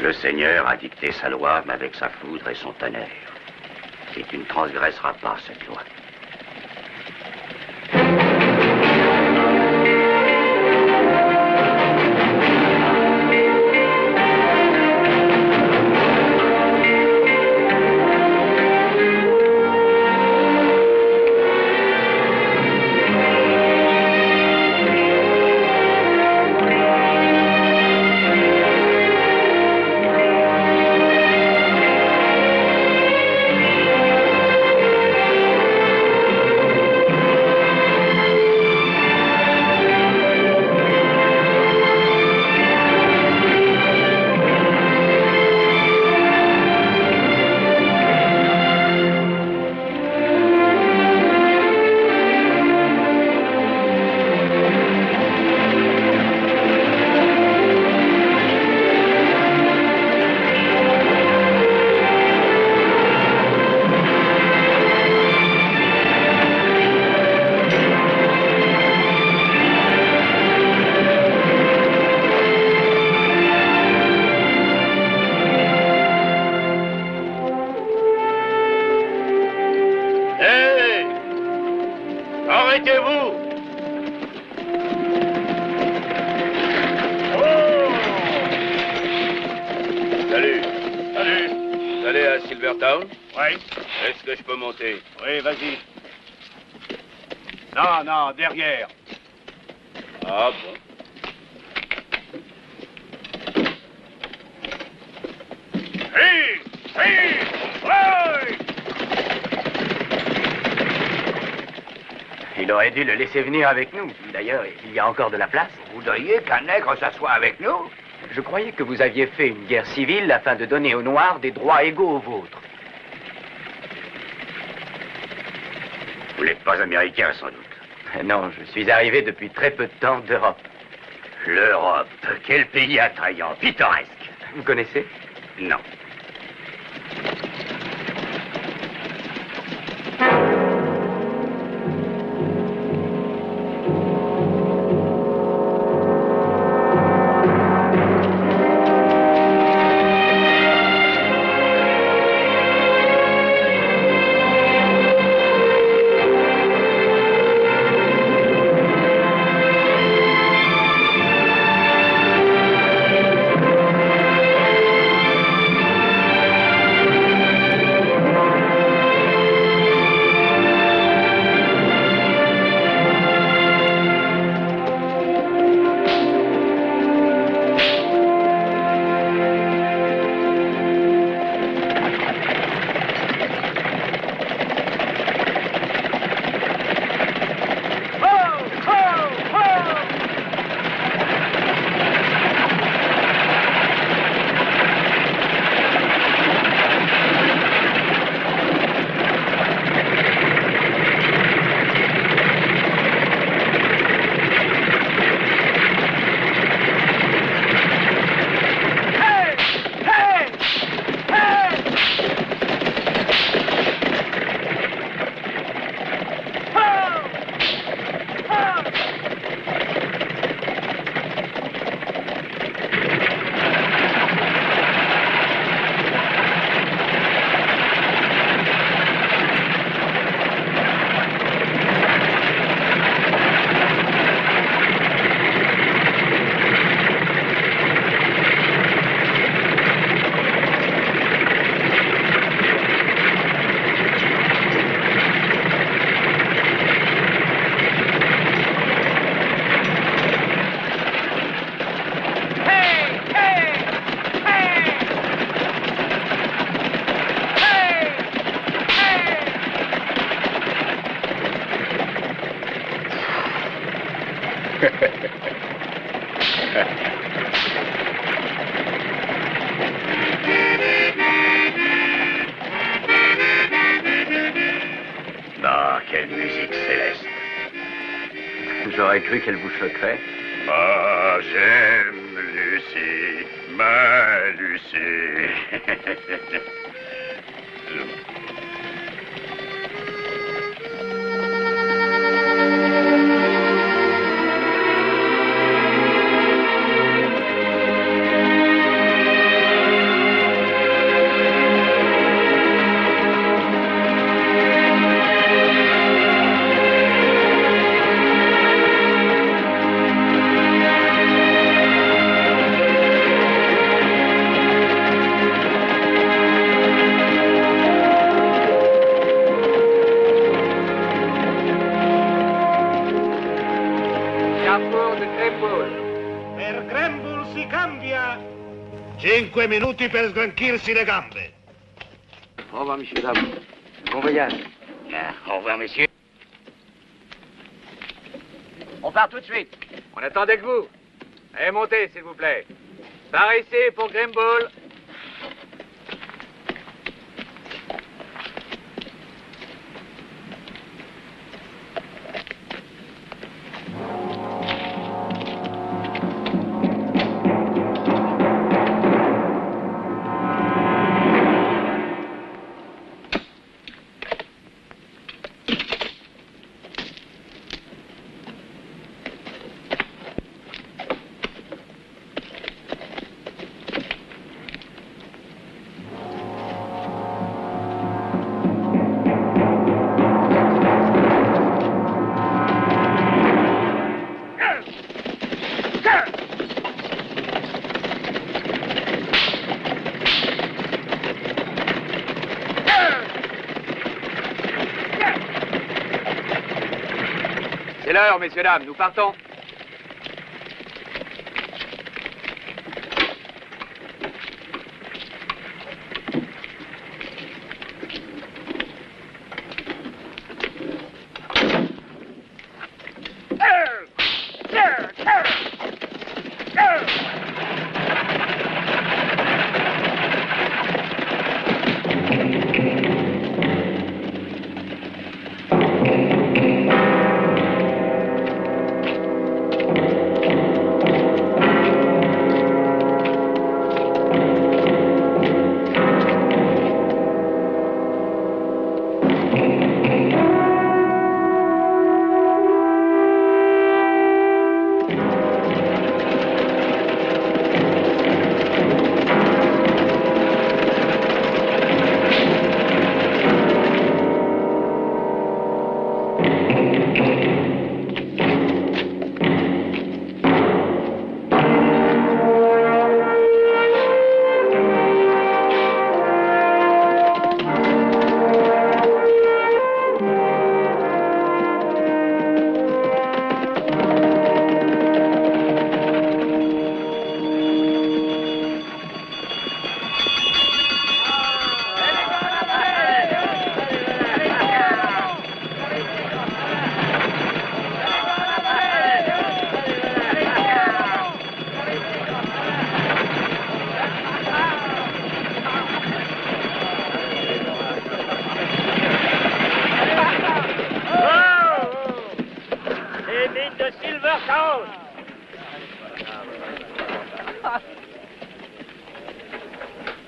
Le Seigneur a dicté sa loi, mais avec sa foudre et son tonnerre. Et tu ne transgresseras pas cette loi. Est-ce que je peux monter? Oui, vas-y. Non, non, derrière. Ah bon? Hey! Hey! Ouais! Il aurait dû le laisser venir avec nous. D'ailleurs, il y a encore de la place. Vous voudriez qu'un nègre s'assoie avec nous? Je croyais que vous aviez fait une guerre civile afin de donner aux Noirs des droits égaux aux vôtres. Vous n'êtes pas américain, sans doute. Non, je suis arrivé depuis très peu de temps d'Europe. L'Europe, quel pays attrayant, pittoresque. Vous connaissez? Non. J'aurais cru qu'elle vous choquerait. Ah, j'aime Lucie, ma Lucie. Via! 5 minuti per sgranchirsi le gambe. Au revoir, monsieur, dames. Bon voyage. Bien, au revoir, messieurs. On part tout de suite. On attendait que vous. Allez, montez, s'il vous plaît. Par ici pour Grimble. C'est l'heure, messieurs, dames, nous partons.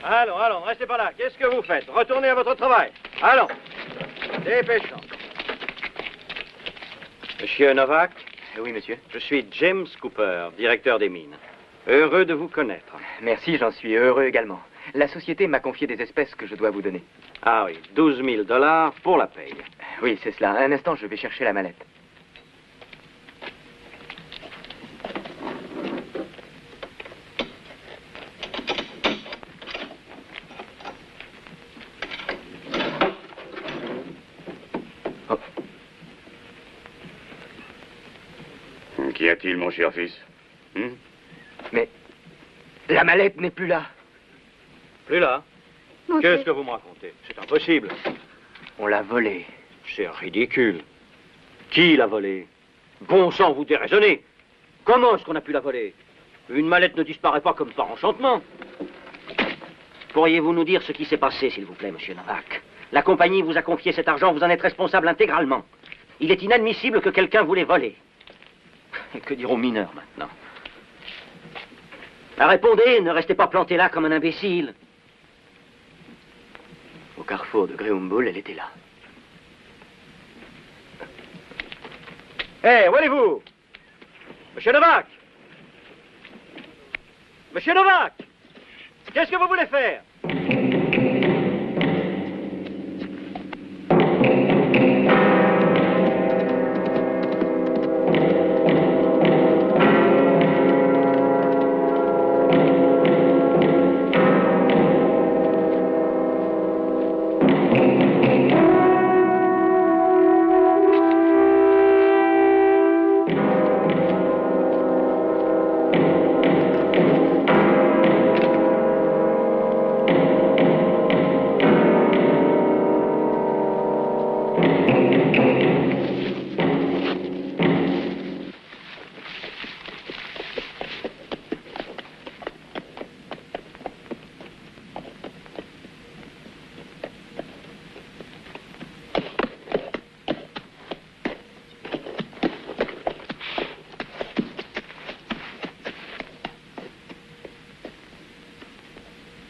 Allons, restez pas là. Qu'est-ce que vous faites? Retournez à votre travail. Allons. Dépêchons. Monsieur Novak? Oui, monsieur. Je suis James Cooper, directeur des mines. Heureux de vous connaître. Merci, j'en suis heureux également. La société m'a confié des espèces que je dois vous donner. Ah oui, 12 000 $ pour la paye. Oui, c'est cela. Un instant, je vais chercher la mallette. Qu'y a-t-il, mon cher fils? Mais la mallette n'est plus là. Plus là? Qu'est-ce que vous me racontez? C'est impossible. On l'a volée. C'est ridicule. Qui l'a volée? Bon sang, vous déraisonnez. Comment est-ce qu'on a pu la voler? Une mallette ne disparaît pas comme par enchantement. Pourriez-vous nous dire ce qui s'est passé, s'il vous plaît, monsieur Novak? La compagnie vous a confié cet argent, vous en êtes responsable intégralement. Il est inadmissible que quelqu'un vous l'ait volé. Et que diront mineurs maintenant? Répondez, ne restez pas planté là comme un imbécile. Au carrefour de Greyhound, elle était là. Hé, où allez-vous? Monsieur Novak! Monsieur Novak! Qu'est-ce que vous voulez faire?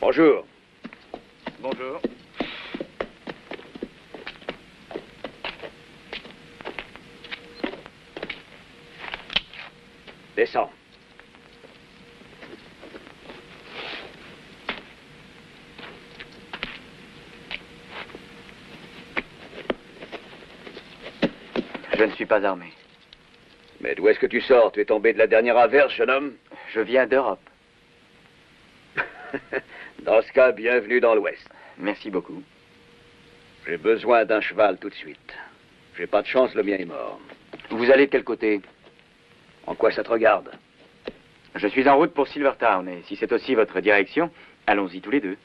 Bonjour. Bonjour. Descends. Je ne suis pas armé. Mais d'où est-ce que tu sors? Tu es tombé de la dernière averse, jeune homme? Je viens d'Europe. Dans ce cas, bienvenue dans l'Ouest. Merci beaucoup. J'ai besoin d'un cheval tout de suite. J'ai pas de chance, le mien est mort. Vous allez de quel côté? En quoi ça te regarde? Je suis en route pour Silvertown, et si c'est aussi votre direction, allons-y tous les deux.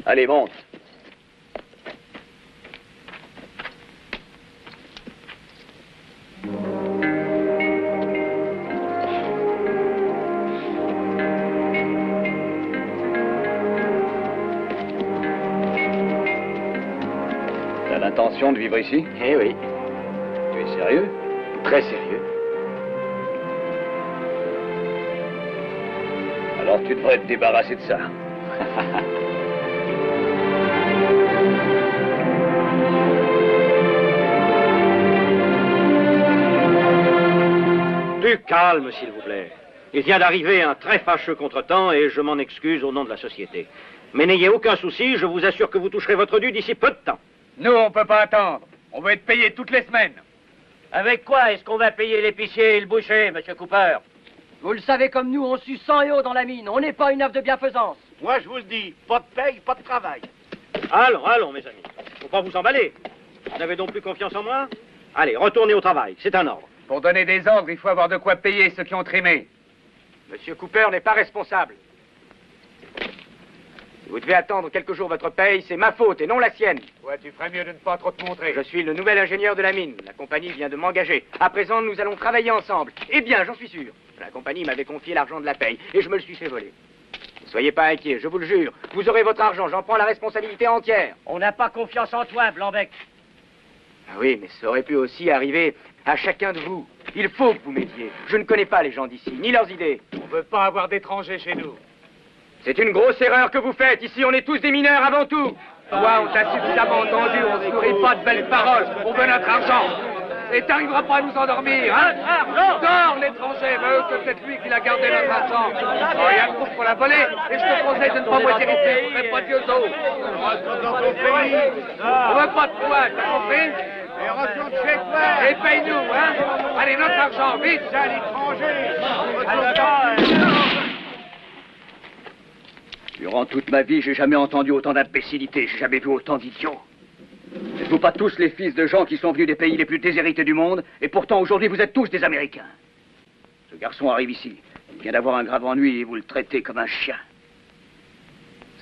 Allez, monte. T'as l'intention de vivre ici? Eh oui, Tu es sérieux? très sérieux. Alors tu devrais te débarrasser de ça. Du calme, s'il vous plaît. Il vient d'arriver un très fâcheux contretemps et je m'en excuse au nom de la société. Mais n'ayez aucun souci, je vous assure que vous toucherez votre dû d'ici peu de temps. Nous, on peut pas attendre. On veut être payé toutes les semaines. Avec quoi est-ce qu'on va payer l'épicier et le boucher, monsieur Cooper? Vous le savez comme nous, on suce 100 € dans la mine. On n'est pas une œuvre de bienfaisance. Moi, je vous le dis, pas de paye, pas de travail. Allons, allons, mes amis. Faut pas vous emballer. Vous n'avez donc plus confiance en moi? Allez, retournez au travail, c'est un ordre. Pour donner des ordres, il faut avoir de quoi payer ceux qui ont trimé. Monsieur Cooper n'est pas responsable. Si vous devez attendre quelques jours votre paye, c'est ma faute et non la sienne. Ouais, tu ferais mieux de ne pas trop te montrer. Je suis le nouvel ingénieur de la mine. La compagnie vient de m'engager. À présent, nous allons travailler ensemble. Eh bien, j'en suis sûr. La compagnie m'avait confié l'argent de la paye et je me le suis fait voler. Ne soyez pas inquiets, je vous le jure. Vous aurez votre argent, j'en prends la responsabilité entière. On n'a pas confiance en toi, Blanbec. Ah oui, mais ça aurait pu aussi arriver à chacun de vous. Il faut que vous m'aidiez. Je ne connais pas les gens d'ici, ni leurs idées. On veut pas avoir d'étrangers chez nous. C'est une grosse erreur que vous faites. Ici, on est tous des mineurs avant tout. Toi, on t'a suffisamment entendu. On ne se nourrit pas de belles paroles. On veut notre argent. Et t'arriveras pas à nous endormir, hein? Dors, l'étranger. Mais c'est peut-être lui qui l'a gardé notre argent. Oh, il y a un groupe pour la voler. Et je te conseille de ne pas moitié rester. Vous n'êtes pas Dieu d'eau. On veut pas de toi, t'as compris? Et retourne chez toi. Et paye-nous, hein? Allez, notre argent, vite! C'est à l'étranger. Durant toute ma vie, j'ai jamais entendu autant d'imbécilité, j'ai jamais vu autant d'idiots. N'êtes-vous pas tous les fils de gens qui sont venus des pays les plus déshérités du monde, et pourtant aujourd'hui vous êtes tous des Américains? Ce garçon arrive ici, il vient d'avoir un grave ennui et vous le traitez comme un chien.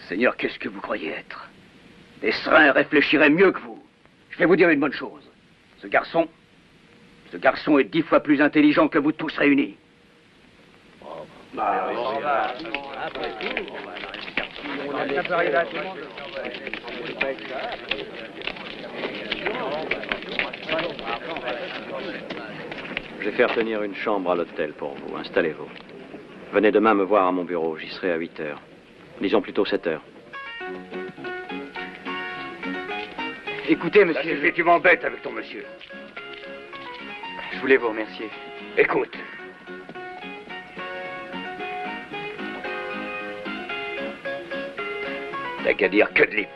Seigneur, qu'est-ce que vous croyez être? Des serins réfléchiraient mieux que vous. Je vais vous dire une bonne chose. Ce garçon est 10 fois plus intelligent que vous tous réunis. Je vais faire tenir une chambre à l'hôtel pour vous. Installez-vous. Venez demain me voir à mon bureau. J'y serai à 8 heures. Disons plutôt 7 heures. Écoutez, Ça monsieur, suffit, tu m'embêtes avec ton monsieur. Je voulais vous remercier. Écoute. T'as qu'à dire que de lip.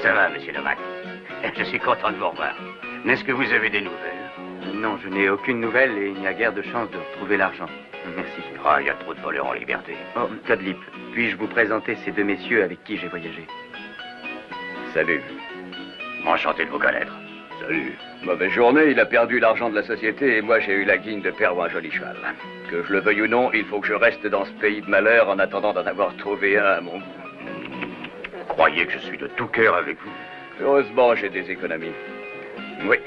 Ça va, monsieur Novak. Je suis content de vous revoir. Est-ce que vous avez des nouvelles? Non, je n'ai aucune nouvelle et il n'y a guère de chance de retrouver l'argent. Merci. Ah, il y a trop de voleurs en liberté. Oh, Codlip, puis-je vous présenter ces deux messieurs avec qui j'ai voyagé? Salut. Enchanté de vous connaître. Salut. Mauvaise journée, il a perdu l'argent de la société et moi j'ai eu la guigne de perdre un joli cheval. Que je le veuille ou non, il faut que je reste dans ce pays de malheur en attendant d'en avoir trouvé un à mon goût. Croyez que je suis de tout cœur avec vous. Heureusement, j'ai des économies. Oui.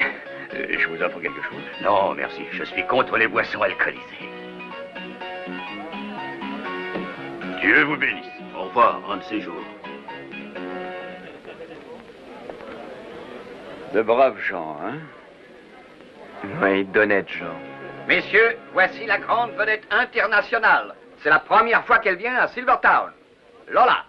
Je vous offre quelque chose? Non, merci. Je suis contre les boissons alcoolisées. Dieu vous bénisse. Au revoir, un de ces jours. De braves gens, hein? Oui, d'honnêtes gens. Messieurs, voici la grande vedette internationale. C'est la première fois qu'elle vient à Silvertown. Lola.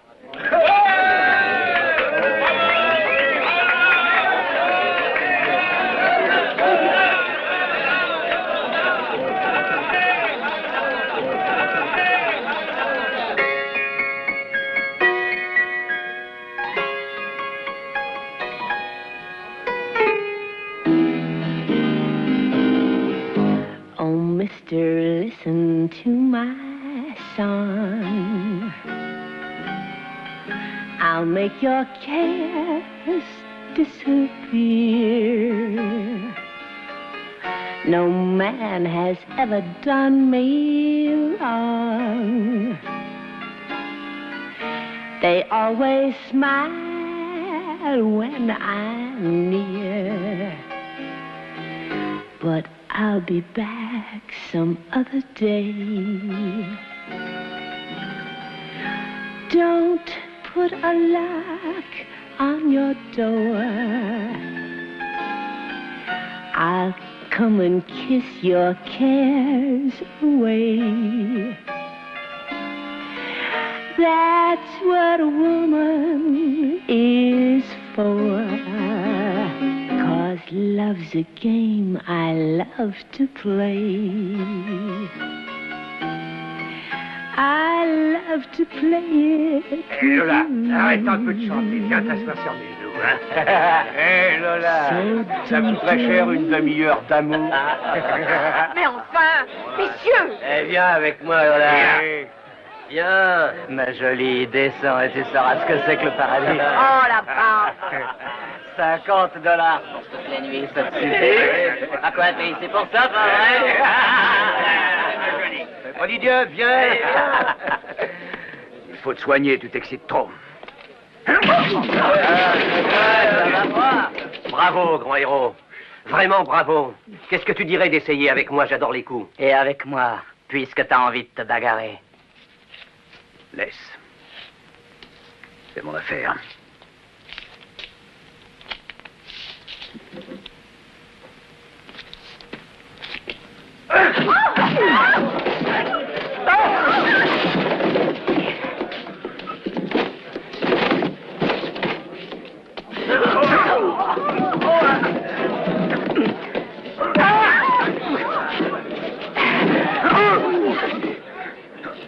Oh, mister, listen to my song. I'll make your cares disappear. No man has ever done me wrong. They always smile when I'm near. But I'll be back some other day. Don't put a lock on your door. I'll come and kiss your cares away. That's what a woman is for. 'Cause love's a game I love to play. I love to play it. Hé Lola, arrête un peu de chanter. Viens t'asseoir sur mes genoux, hein. Hé Lola, ça coûterait cher une demi-heure d'amour. Mais enfin, messieurs! Eh, viens avec moi, Lola. Viens, ma jolie, descends et tu sauras ce que c'est que le paradis. Oh la barbe! 50 $ pour toute la nuit, ça te suffit? À quoi t'es ici pour ça, pas vrai? Pas d'idiot, viens. Il faut te soigner, tu t'excites trop. Bravo, grand héros. Vraiment bravo. Qu'est-ce que tu dirais d'essayer avec moi? J'adore les coups. Et avec moi, puisque t'as envie de te bagarrer. Laisse. C'est mon affaire.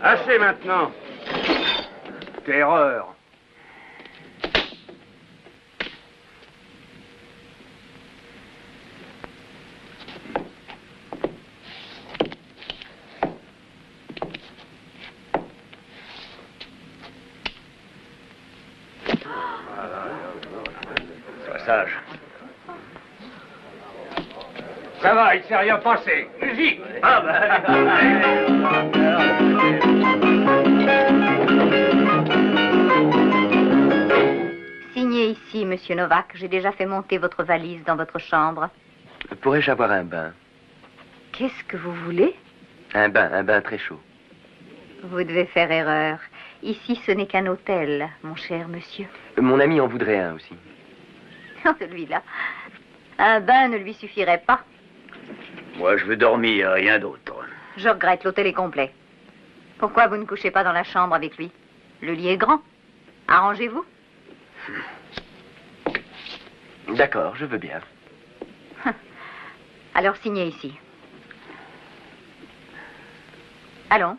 Assez maintenant. Terreur. Sois sage. Ça va, il s'est rien passé. Vas-y. Ah Signez ici, monsieur Novak. J'ai déjà fait monter votre valise dans votre chambre. Pourrais-je avoir un bain? Qu'est-ce que vous voulez? Un bain très chaud. Vous devez faire erreur. Ici, ce n'est qu'un hôtel, mon cher monsieur. Mon ami en voudrait un aussi. Non, celui-là. Un bain ne lui suffirait pas. Moi, je veux dormir, rien d'autre. Je regrette, l'hôtel est complet. Pourquoi vous ne couchez pas dans la chambre avec lui? Le lit est grand. Arrangez-vous. D'accord, je veux bien. Alors signez ici. Allons.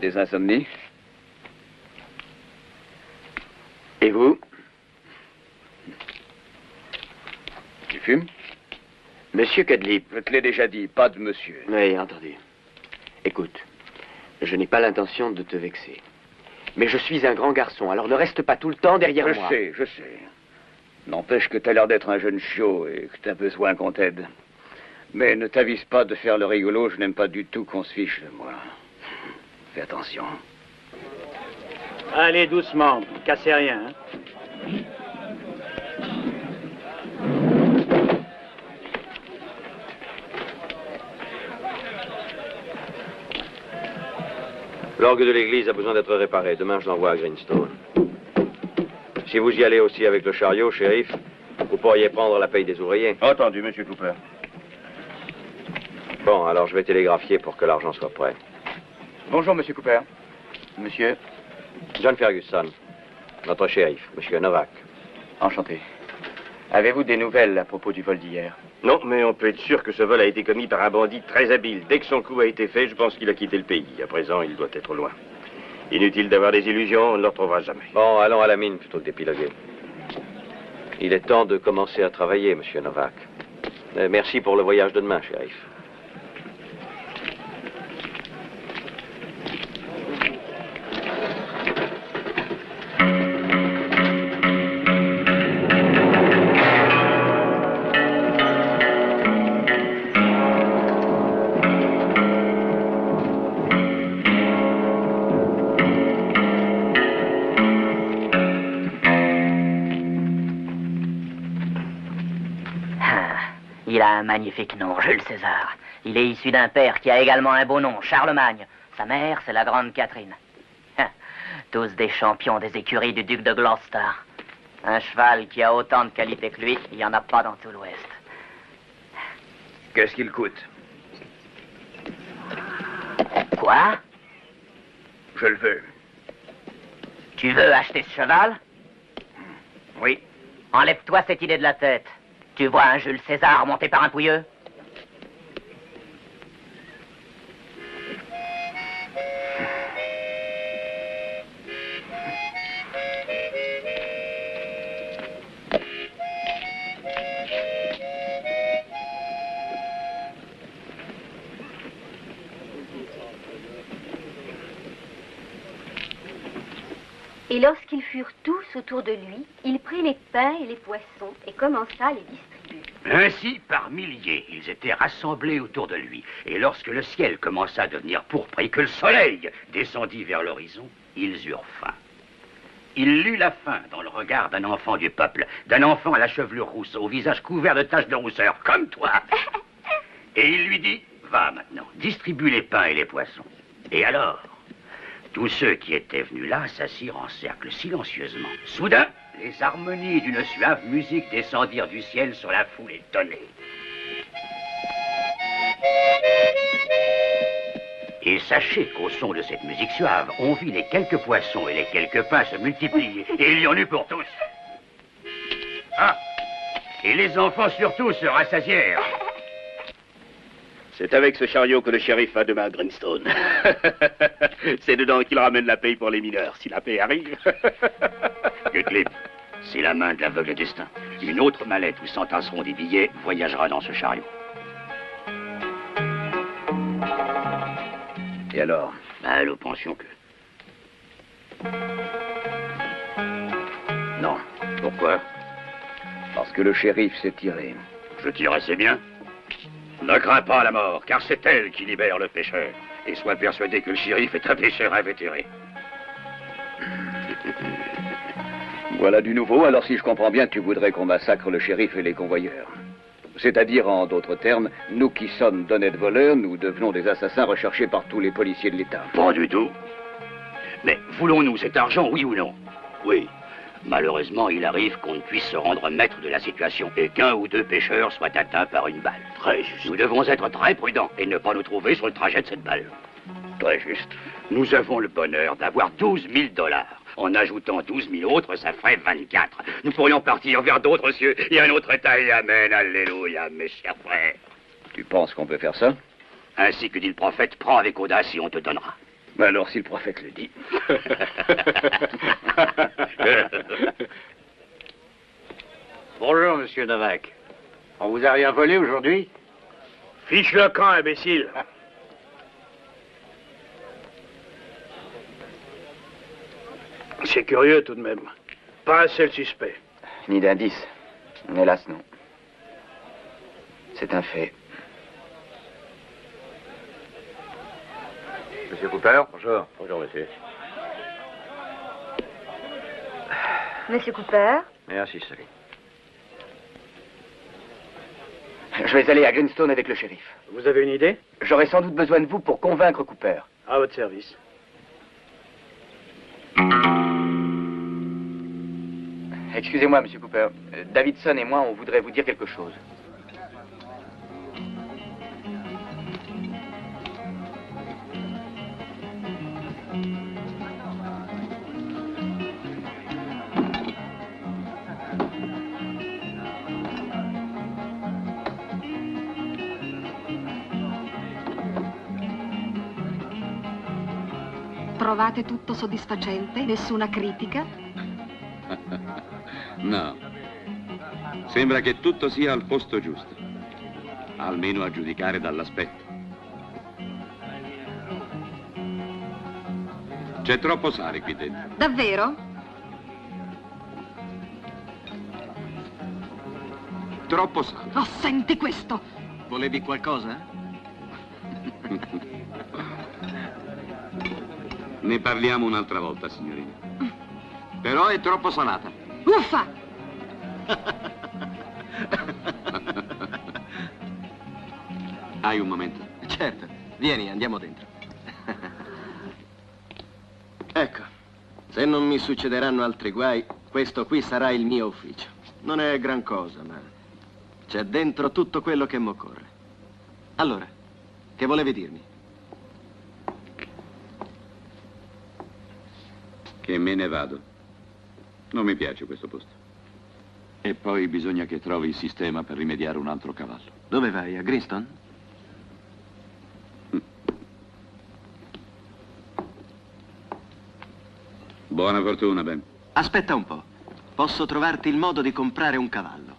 des insomnies? Et vous? Tu fumes? Monsieur Cadlip. Je te l'ai déjà dit, pas de monsieur. Oui, entendu. Écoute, je n'ai pas l'intention de te vexer. Mais je suis un grand garçon, alors ne reste pas tout le temps derrière moi. Je sais. N'empêche que t'as l'air d'être un jeune chiot et que t'as besoin qu'on t'aide. Mais ne t'avise pas de faire le rigolo, je n'aime pas du tout qu'on se fiche de moi. Fais attention. Allez, doucement, cassez rien. Hein. L'orgue de l'église a besoin d'être réparé. Demain, je l'envoie à Greenstone. Si vous y allez aussi avec le chariot, shérif, vous pourriez prendre la paye des ouvriers. Entendu, monsieur Cooper. Bon, alors je vais télégraphier pour que l'argent soit prêt. Bonjour, monsieur Cooper. Monsieur? John Ferguson, notre shérif, monsieur Novak. Enchanté. Avez-vous des nouvelles à propos du vol d'hier? Non, mais on peut être sûr que ce vol a été commis par un bandit très habile. Dès que son coup a été fait, je pense qu'il a quitté le pays. À présent, il doit être loin. Inutile d'avoir des illusions, on ne le retrouvera jamais. Bon, allons à la mine plutôt que d'épiloguer. Il est temps de commencer à travailler, monsieur Novak. Merci pour le voyage de demain, shérif. Il a un magnifique nom, Jules César. Il est issu d'un père qui a également un beau nom, Charlemagne. Sa mère, c'est la grande Catherine. Tous des champions des écuries du duc de Gloucester. Un cheval qui a autant de qualité que lui, il n'y en a pas dans tout l'Ouest. Qu'est-ce qu'il coûte? Quoi? Je le veux. Tu veux acheter ce cheval? Oui. Enlève-toi cette idée de la tête. Tu vois un Jules César monté par un pouilleux? Et lorsqu'ils furent tous autour de lui, il prit les pains et les poissons et commença à les distribuer. Ainsi, par milliers, ils étaient rassemblés autour de lui. Et lorsque le ciel commença à devenir pourpre et que le soleil descendit vers l'horizon, ils eurent faim. Il lut la faim dans le regard d'un enfant du peuple, d'un enfant à la chevelure rousse, au visage couvert de taches de rousseur, comme toi. Et il lui dit, va maintenant, distribue les pains et les poissons. Et alors, tous ceux qui étaient venus là s'assirent en cercle silencieusement. Soudain, les harmonies d'une suave musique descendirent du ciel sur la foule étonnée. Et sachez qu'au son de cette musique suave, on vit les quelques poissons et les quelques pains se multiplier. Et il y en eut pour tous. Ah! Et les enfants surtout se rassasièrent. C'est avec ce chariot que le shérif va demain à Greenstone. C'est dedans qu'il ramène la paye pour les mineurs, si la paye arrive. Cutlip, c'est la main de l'aveugle destin. Une autre mallette où s'entasseront des billets voyagera dans ce chariot. Et alors? Ben, nous pensions que... Non. Pourquoi? Parce que le shérif s'est tiré. Je tire assez bien. Ne crains pas la mort, car c'est elle qui libère le pécheur. Et sois persuadé que le shérif est un pécheur invétéré. Voilà du nouveau, alors si je comprends bien, tu voudrais qu'on massacre le shérif et les convoyeurs. C'est-à-dire, en d'autres termes, nous qui sommes d'honnêtes voleurs, nous devenons des assassins recherchés par tous les policiers de l'État. Pas du tout. Mais voulons-nous cet argent, oui ou non? Oui. Malheureusement, il arrive qu'on ne puisse se rendre maître de la situation et qu'un ou deux pêcheurs soient atteints par une balle. Très juste. Nous devons être très prudents et ne pas nous trouver sur le trajet de cette balle. Très juste. Nous avons le bonheur d'avoir 12 000 $. En ajoutant 12 000 autres, ça ferait 24. Nous pourrions partir vers d'autres cieux et un autre état et amen, alléluia, mes chers frères. Tu penses qu'on peut faire ça? Ainsi que dit le prophète, prends avec audace et on te donnera. Mais alors, si le prophète le dit. Bonjour, monsieur Novak. On vous a rien volé aujourd'hui? Fiche le camp, imbécile. C'est curieux tout de même. Pas un seul suspect. Ni d'indice. Hélas, non. C'est un fait. Monsieur Cooper, bonjour. Bonjour, monsieur. Monsieur Cooper? Merci, Sally. Je vais aller à Greenstone avec le shérif. Vous avez une idée? J'aurai sans doute besoin de vous pour convaincre Cooper. À votre service. Excusez-moi, monsieur Cooper. Davidson et moi, on voudrait vous dire quelque chose. Trovate tutto soddisfacente? Nessuna critica? No. Sembra che tutto sia al posto giusto. Almeno a giudicare dall'aspetto. C'è troppo sale qui dentro. Davvero? Troppo sale. Oh, senti questo! Volevi qualcosa? Ne parliamo un'altra volta, signorina. Però è troppo salata. Uffa! Hai un momento? Certo. Vieni, andiamo dentro. Ecco, se non mi succederanno altri guai, questo qui sarà il mio ufficio. Non è gran cosa, ma c'è dentro tutto quello che m'occorre. Allora, che volevi dirmi? Che me ne vado. Non mi piace questo posto. E poi bisogna che trovi il sistema per rimediare un altro cavallo. Dove vai? A Greenstone? Buona fortuna, Ben. Aspetta un po'. Posso trovarti il modo di comprare un cavallo.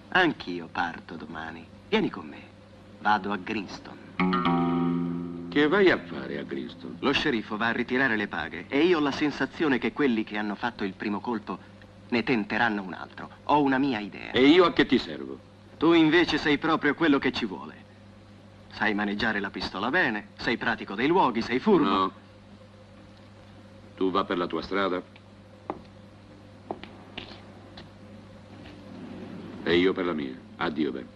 Anch'io parto domani. Vieni con me. Vado a Greenstone. Che vai a fare a Greenstone? Lo sceriffo va a ritirare le paghe e io ho la sensazione che quelli che hanno fatto il primo colpo ne tenteranno un altro. Ho una mia idea. E io a che ti servo? Tu invece sei proprio quello che ci vuole. Sai maneggiare la pistola bene, sei pratico dei luoghi, sei furbo. No. Tu va per la tua strada. E io per la mia. Addio, Ben.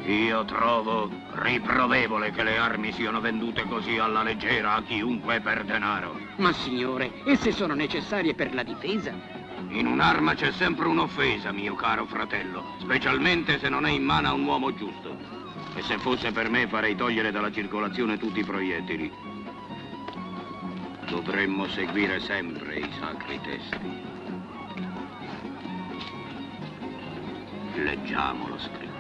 Io trovo riprovevole che le armi siano vendute così alla leggera a chiunque per denaro. Ma signore, esse sono necessarie per la difesa. In un'arma c'è sempre un'offesa, mio caro fratello, specialmente se non è in mano a un uomo giusto. E se fosse per me farei togliere dalla circolazione tutti i proiettili. Dovremmo seguire sempre i sacri testi. Leggiamo la scrittura.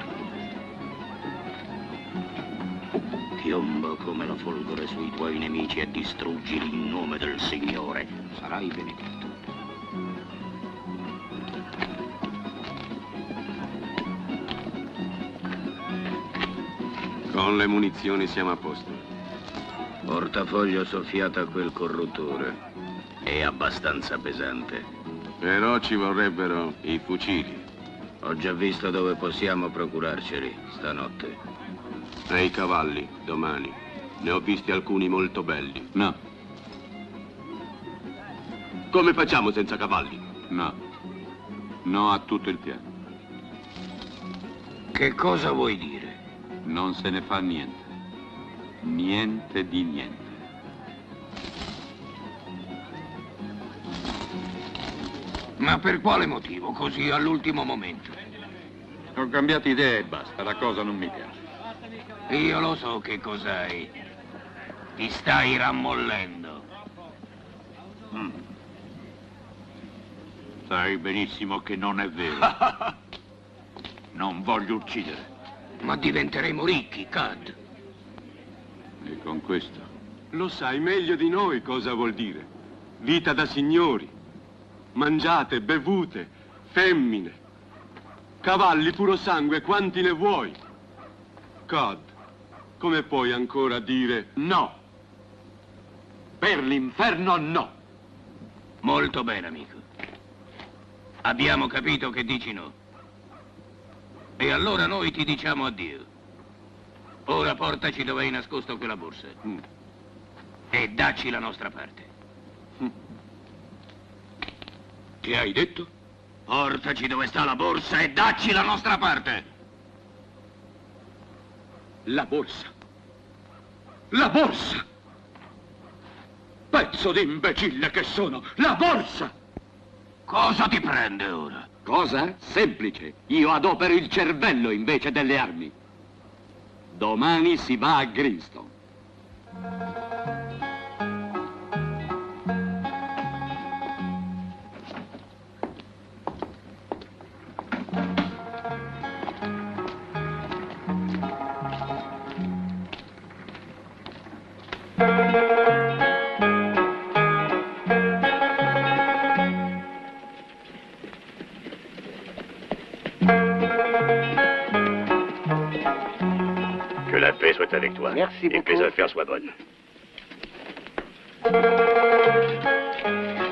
Piomba come la folgore sui tuoi nemici e distruggili in nome del Signore. Sarai benedetto. Con le munizioni siamo a posto. Portafoglio soffiato a quel corruttore. È abbastanza pesante. Però ci vorrebbero i fucili. Ho già visto dove possiamo procurarceli stanotte. E i cavalli, domani. Ne ho visti alcuni molto belli. No. Come facciamo senza cavalli? No. No a tutto il piano. Che cosa vuoi dire? Non se ne fa niente. Niente di niente. Ma per quale motivo, così all'ultimo momento? Ho cambiato idea e basta, la cosa non mi piace. Io lo so che cos'hai. Ti stai rammollendo. Sai benissimo che non è vero. Non voglio uccidere. Ma diventeremo ricchi, Cad. E con questo? Lo sai meglio di noi cosa vuol dire. Vita da signori. Mangiate, bevute, femmine. Cavalli puro sangue, quanti ne vuoi? Cad, come puoi ancora dire no? Per l'inferno no. Molto bene, amico. Abbiamo capito che dici no. E allora noi ti diciamo addio. Ora portaci dove hai nascosto quella borsa. E dacci la nostra parte. Che hai detto? Portaci dove sta la borsa e dacci la nostra parte. La borsa. La borsa! Pezzo di imbecille che sono! La borsa! Cosa ti prende ora? Cosa? Semplice. Io adopero il cervello invece delle armi. Domani si va a Greenstone. Que la paix soit avec toi. Merci beaucoup. Et que les affaires soient bonnes.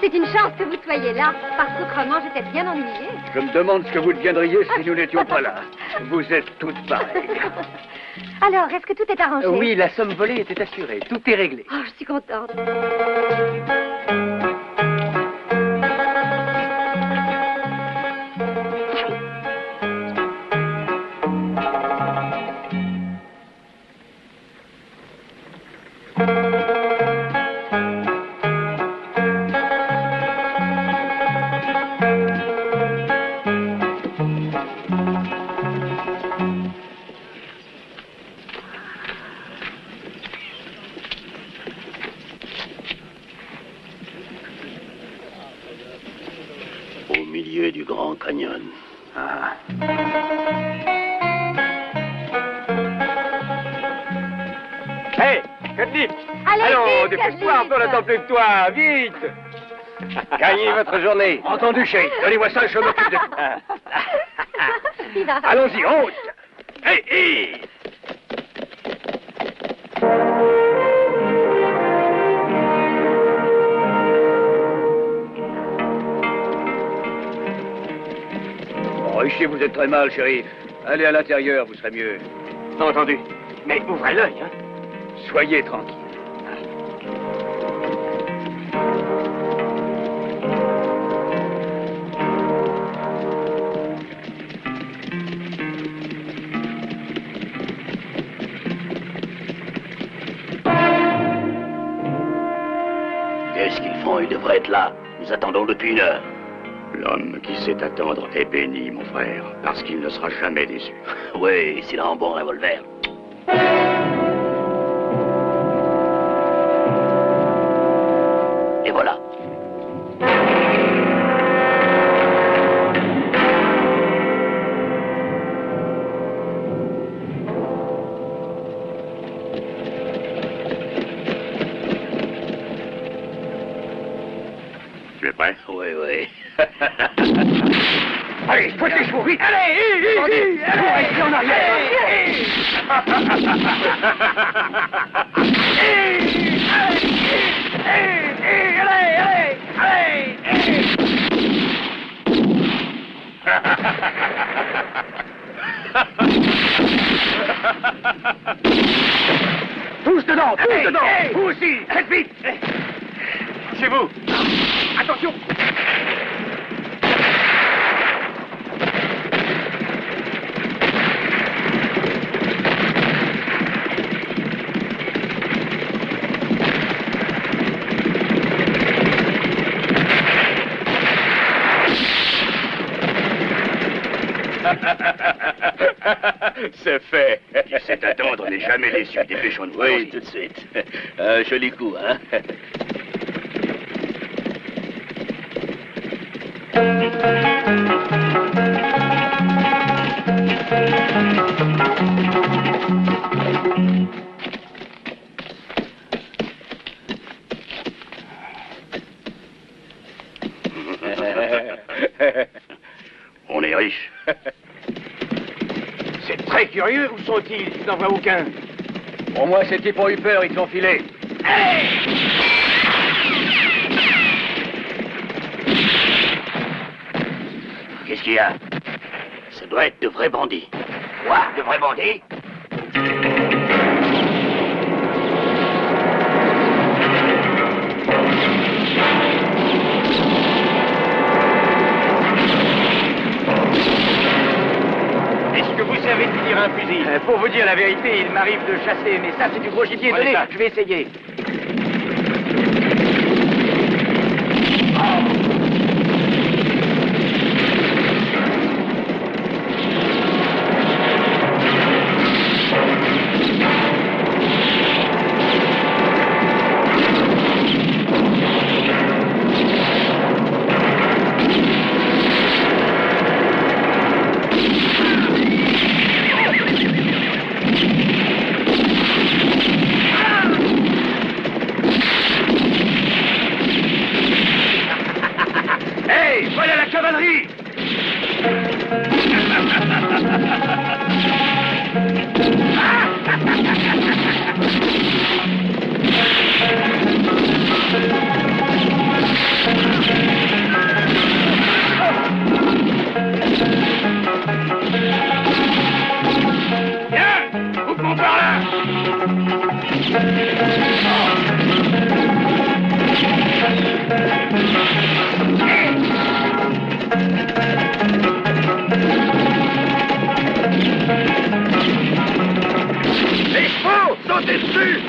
C'est une chance que vous soyez là, parce qu'autrement j'étais bien ennuyée. Je me demande ce que vous deviendriez si nous n'étions pas là. Vous êtes toutes pareilles. Alors, est-ce que tout est arrangé? Oui, la somme volée était assurée. Tout est réglé. Oh, je suis contente. Au milieu du Grand Canyon. Ah. Hé, Cadnip! Allons, dépêche-toi, on n'attend plus que toi, vite! Gagnez votre journée. Entendu, chérie. Donnez-moi ça, je m'occupe de tout. Allons-y, en route. Hé, hé! Oh, ici, vous êtes très mal, shérif. Allez à l'intérieur, vous serez mieux. Entendu. Mais ouvrez l'œil, hein. Soyez tranquille. Qu'est-ce qu'ils font? Ils devraient être là. Nous attendons depuis 1 heure. L'homme qui sait attendre est béni, mon frère, parce qu'il ne sera jamais déçu. Oui, s'il a un bon revolver. Et voilà. Tu es prêt? Oui, oui. Allez, poussez-vous, vite! Allez, restez en Tous dedans, tous dedans! Vous aussi, faites vite! Chez vous! Attention! C'est fait. Qui sait attendre n'est jamais déçu. Dépêchons-nous. Oui, tout de suite. Un joli coup, hein? On est riche. C'est très curieux, où sont-ils? Je n'en vois aucun. Pour moi, ces types ont eu peur, ils sont filés. Hey! Qu'est-ce qu'il y a? Ça doit être de vrais bandits. Quoi? De vrais bandits? Est-ce que vous savez tirer un fusil? Pour vous dire la vérité, il m'arrive de chasser, mais ça, c'est du gros gibier. Donnez, je vais essayer. Voilà la cavalerie! Viens! Coupe-moi par là! Les chevaux! Sautez dessus!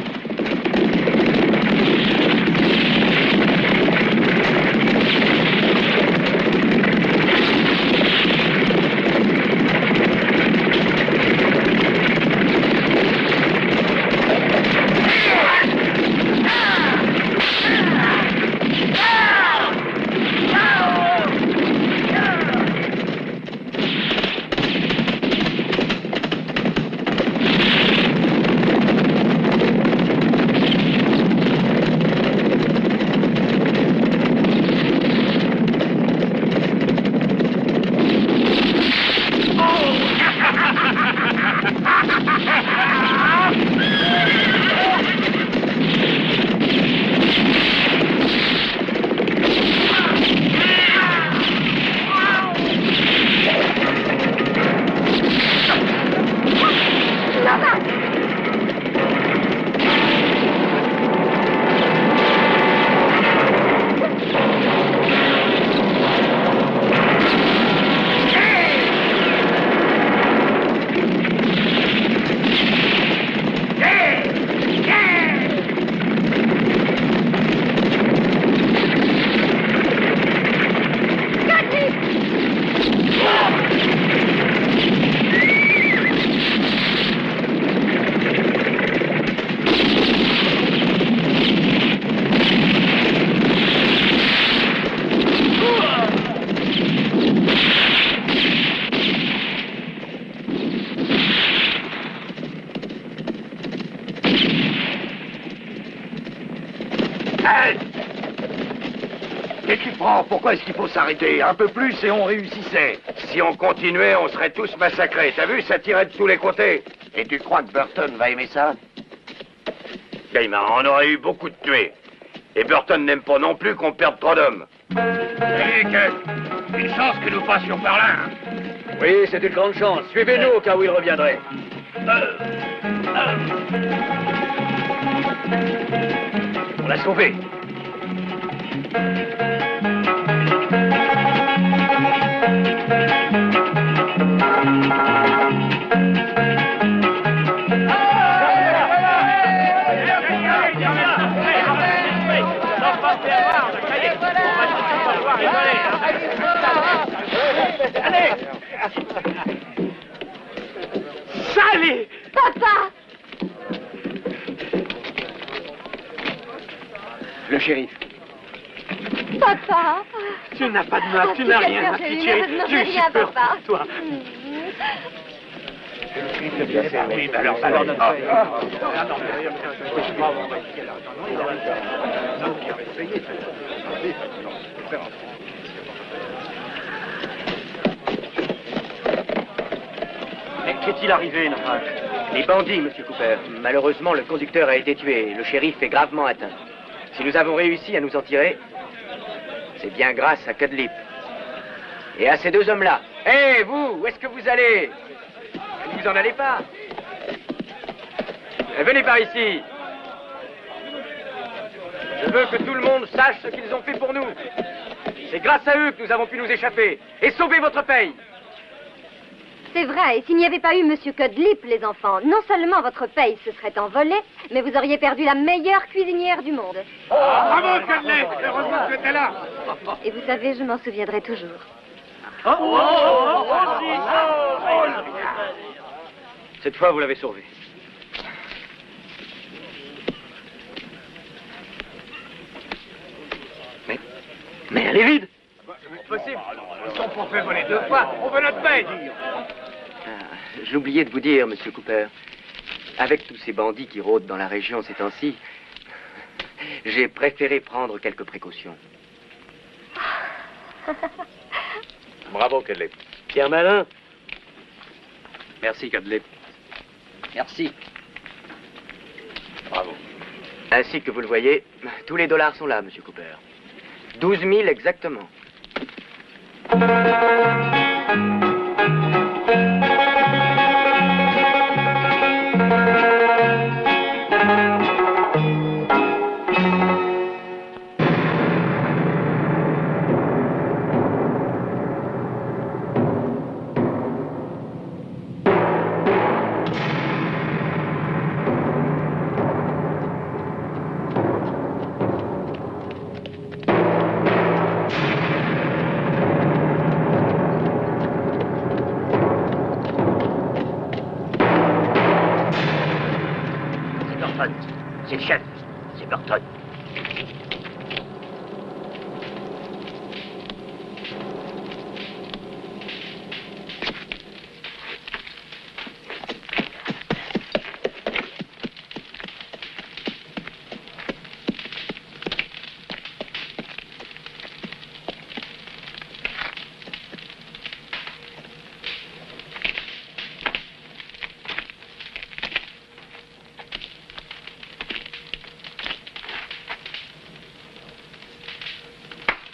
Qu'est-ce que tu prends? Pourquoi est-ce qu'il faut s'arrêter? Un peu plus et on réussissait. Si on continuait, on serait tous massacrés. T'as vu, ça tirait de tous les côtés. Et tu crois que Burton va aimer ça? Gaïman, on aurait eu beaucoup de tués. Et Burton n'aime pas non plus qu'on perde trop d'hommes. Salut, Ken. Une chance que nous passions par là. Oui, c'est une grande chance. Suivez-nous au cas où il reviendrait. On l'a sauvé. Sally! Papa! Le shérif. Papa. Tu n'as pas de main, tu n'as rien, ma pitié. J'ai rien, papa. Toi. Oui, mais alors, Mais qu'est-il arrivé, Novak? Les bandits, Monsieur Cooper. Malheureusement, le conducteur a été tué. Le shérif est gravement atteint. Si nous avons réussi à nous en tirer, c'est bien grâce à Cudlip. Et à ces deux hommes-là. Hé, vous, où est-ce que vous allez? Vous en allez pas. Venez par ici. Je veux que tout le monde sache ce qu'ils ont fait pour nous. C'est grâce à eux que nous avons pu nous échapper et sauver votre paye. C'est vrai, et s'il n'y avait pas eu Monsieur Cudlip, les enfants, non seulement votre paye se serait envolée, mais vous auriez perdu la meilleure cuisinière du monde. Oh, bravo, Cudlip! Heureusement que tu étais là. Et vous savez, je m'en souviendrai toujours. Cette fois, vous l'avez sauvé. Mais elle est vide. C'est possible. Ils sont pour faire voler deux fois. On veut notre paye. J'ai oublié de vous dire, Monsieur Cooper. Avec tous ces bandits qui rôdent dans la région ces temps-ci, j'ai préféré prendre quelques précautions. Bravo, Cudlip. Bien malin. Merci, Cudlip. Merci. Bravo. Ainsi que vous le voyez, tous les dollars sont là, Monsieur Cooper. 12 000 exactement. C'est le chef. C'est Burton.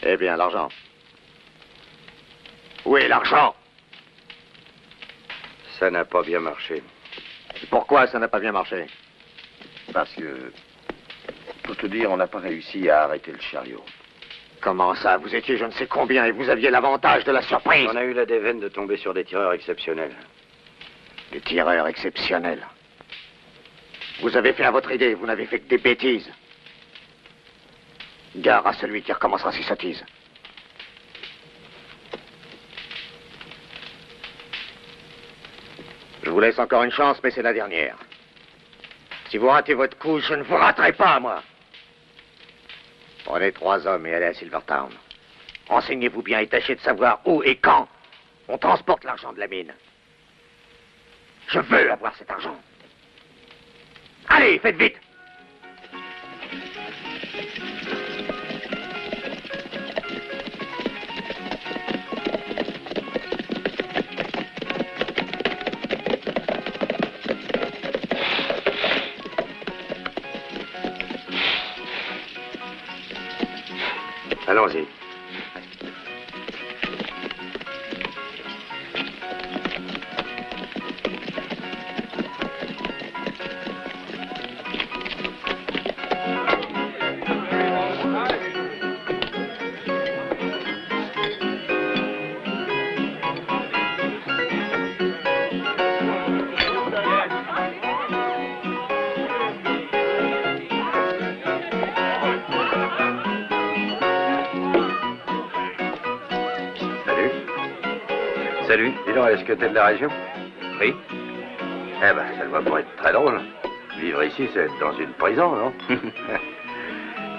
Eh bien, l'argent. Où est l'argent? Ça n'a pas bien marché. Pourquoi ça n'a pas bien marché? Parce que, pour te dire, on n'a pas réussi à arrêter le chariot. Comment ça? Vous étiez je ne sais combien et vous aviez l'avantage de la surprise. On a eu la déveine de tomber sur des tireurs exceptionnels. Des tireurs exceptionnels. Vous avez fait à votre idée, vous n'avez fait que des bêtises. Gare à celui qui recommencera ses sottises. Je vous laisse encore une chance, mais c'est la dernière. Si vous ratez votre coup, je ne vous raterai pas, moi. Prenez 3 hommes et allez à Silvertown. Renseignez-vous bien et tâchez de savoir où et quand on transporte l'argent de la mine. Je veux avoir cet argent. Allez, faites vite! Allons-y. Salut, dis donc, est-ce que t'es de la région? Oui. Eh ben, ça doit pas être très drôle. Vivre ici, c'est être dans une prison, non?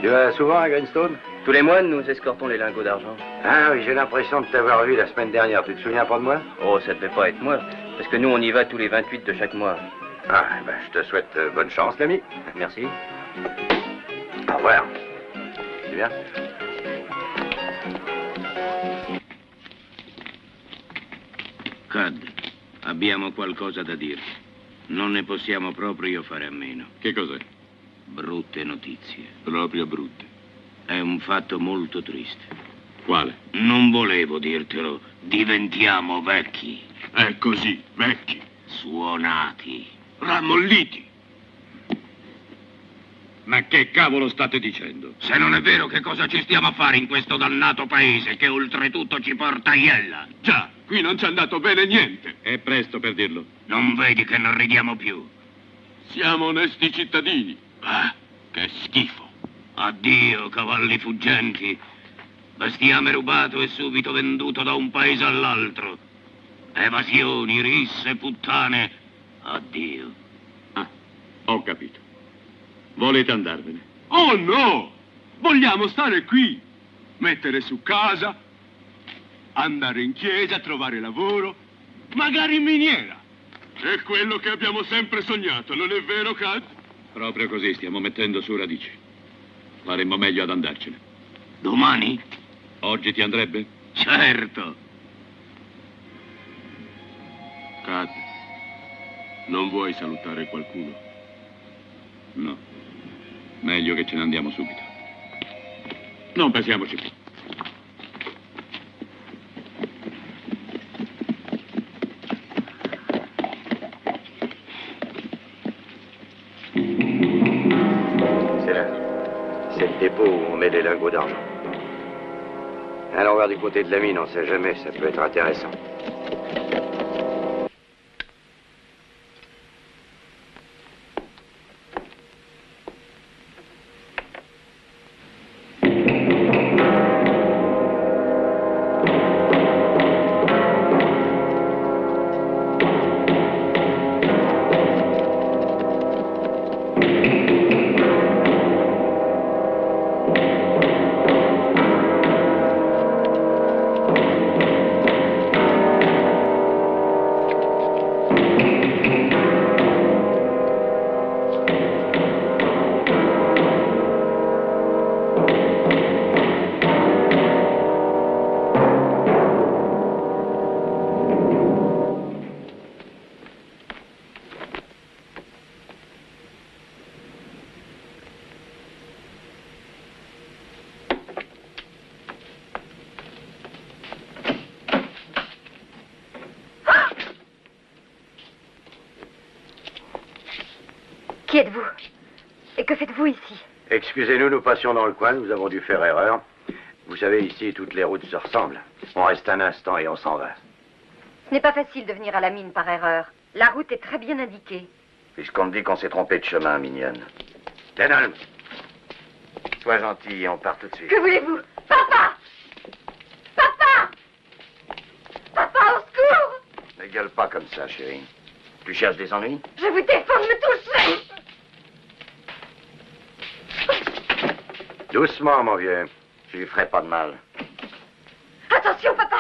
Tu vas souvent à Greenstone? Tous les mois, nous escortons les lingots d'argent. Ah oui, j'ai l'impression de t'avoir vu la semaine dernière. Tu te souviens pas de moi? Oh, ça devait pas être moi. Parce que nous, on y va tous les 28 de chaque mois. Ah, ben, je te souhaite bonne chance, l'ami. Merci. Au revoir. C'est bien? Cad, abbiamo qualcosa da dirti. Non ne possiamo proprio fare a meno. Che cos'è? Brutte notizie. Proprio brutte. È un fatto molto triste. Quale? Non volevo dirtelo. Diventiamo vecchi. È così, vecchi. Suonati. Rammolliti. Ma che cavolo state dicendo? Se non è vero, che cosa ci stiamo a fare in questo dannato paese che oltretutto ci porta a Iella? Già, qui non ci è andato bene niente. È presto per dirlo. Non vedi che non ridiamo più? Siamo onesti cittadini. Ah, che schifo. Addio, cavalli fuggenti. Bestiame rubato e subito venduto da un paese all'altro. Evasioni, risse, puttane. Addio. Ah, ho capito. Volete andarvene? Oh no! Vogliamo stare qui. Mettere su casa, andare in chiesa, trovare lavoro, magari in miniera. È quello che abbiamo sempre sognato, non è vero, Cad? Proprio così, stiamo mettendo su radici. Faremmo meglio ad andarcene. Domani? Oggi ti andrebbe? Certo. Cad, non vuoi salutare qualcuno? No. Meglio che ce ne andiamo subito. Non pensiamoci più. C'est là. C'est le dépôt où on met les lingots d'argent. Allons voir du côté de la mine, on sait jamais, ça peut être intéressant. Qui êtes-vous? Et que faites-vous ici? Excusez-nous, nous passions dans le coin, nous avons dû faire erreur. Vous savez, ici, toutes les routes se ressemblent. On reste un instant et on s'en va. Ce n'est pas facile de venir à la mine par erreur. La route est très bien indiquée. Puisqu'on me dit qu'on s'est trompé de chemin, mignonne. Denholm, sois gentil, on part tout de suite. Que voulez-vous? Papa! Papa! Papa, au secours! Ne gueule pas comme ça, chérie. Tu cherches des ennuis? Je vous défends de me toucher! Doucement, mon vieux. Je lui ferai pas de mal. Attention, papa!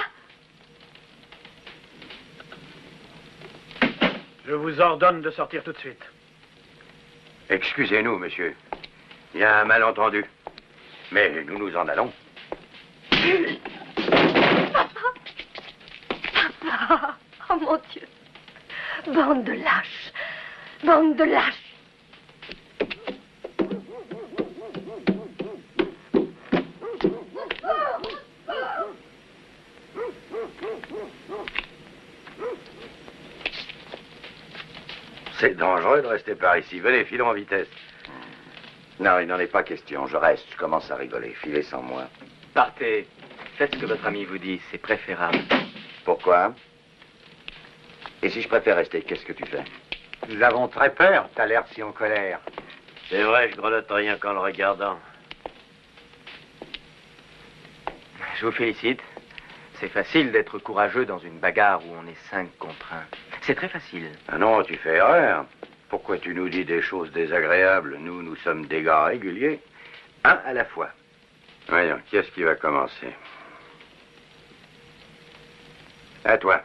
Je vous ordonne de sortir tout de suite. Excusez-nous, monsieur. Il y a un malentendu. Mais nous nous en allons. Papa! Oh, mon Dieu! Bande de lâches! Bande de lâches! C'est dangereux de rester par ici. Venez, filons en vitesse. Non, il n'en est pas question. Je reste. Je commence à rigoler. Filez sans moi. Partez. Faites ce que votre ami vous dit. C'est préférable. Pourquoi? Et si je préfère rester, qu'est-ce que tu fais? Nous avons très peur. T'as l'air si en colère. C'est vrai, je grelotte rien qu'en le regardant. Je vous félicite. C'est facile d'être courageux dans une bagarre où on est 5 contre 1. C'est très facile. Ah non, tu fais erreur. Pourquoi tu nous dis des choses désagréables? Nous sommes des gars réguliers. Un à la fois. Voyons, qui est-ce qui va commencer? À toi.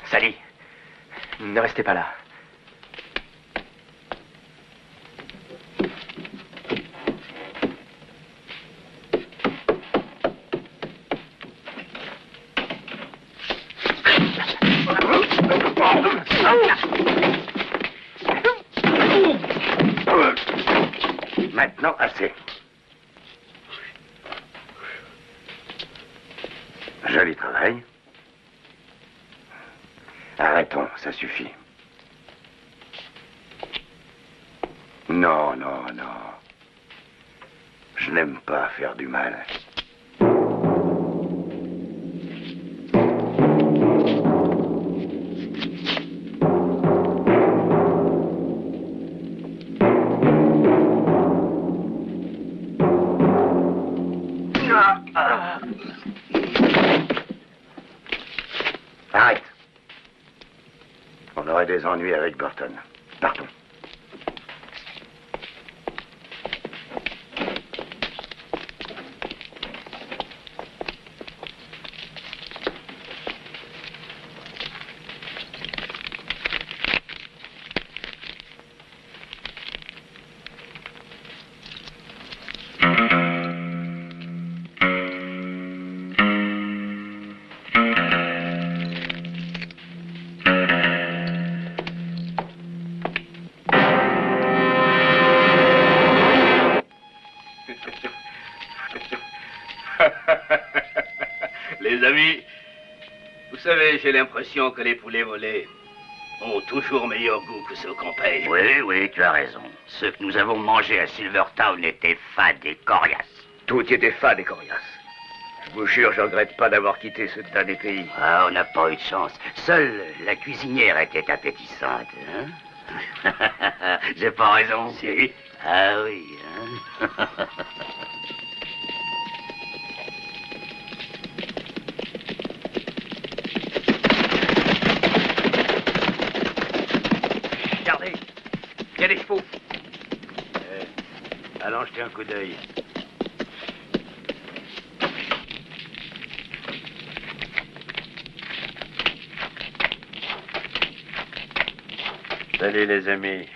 Sally, ne restez pas là. Maintenant, assez. Joli travail. Arrêtons, ça suffit. Non, non, non. Je n'aime pas faire du mal. Arrête. On aurait des ennuis avec Burton. Partons. Les amis, vous savez, j'ai l'impression que les poulets volés ont toujours meilleur goût que ceux qu'on paye. Oui, oui, tu as raison. Ceux que nous avons mangés à Silvertown étaient fades et coriaces. Tout y était fade et coriace. Je vous jure, je regrette pas d'avoir quitté ce tas des pays. Ah, on n'a pas eu de chance. Seule la cuisinière était appétissante. Hein? J'ai pas raison? Si. Ah oui, hein? Regardez, il y a des chevaux. Allons jeter un coup d'œil. Salut les amis.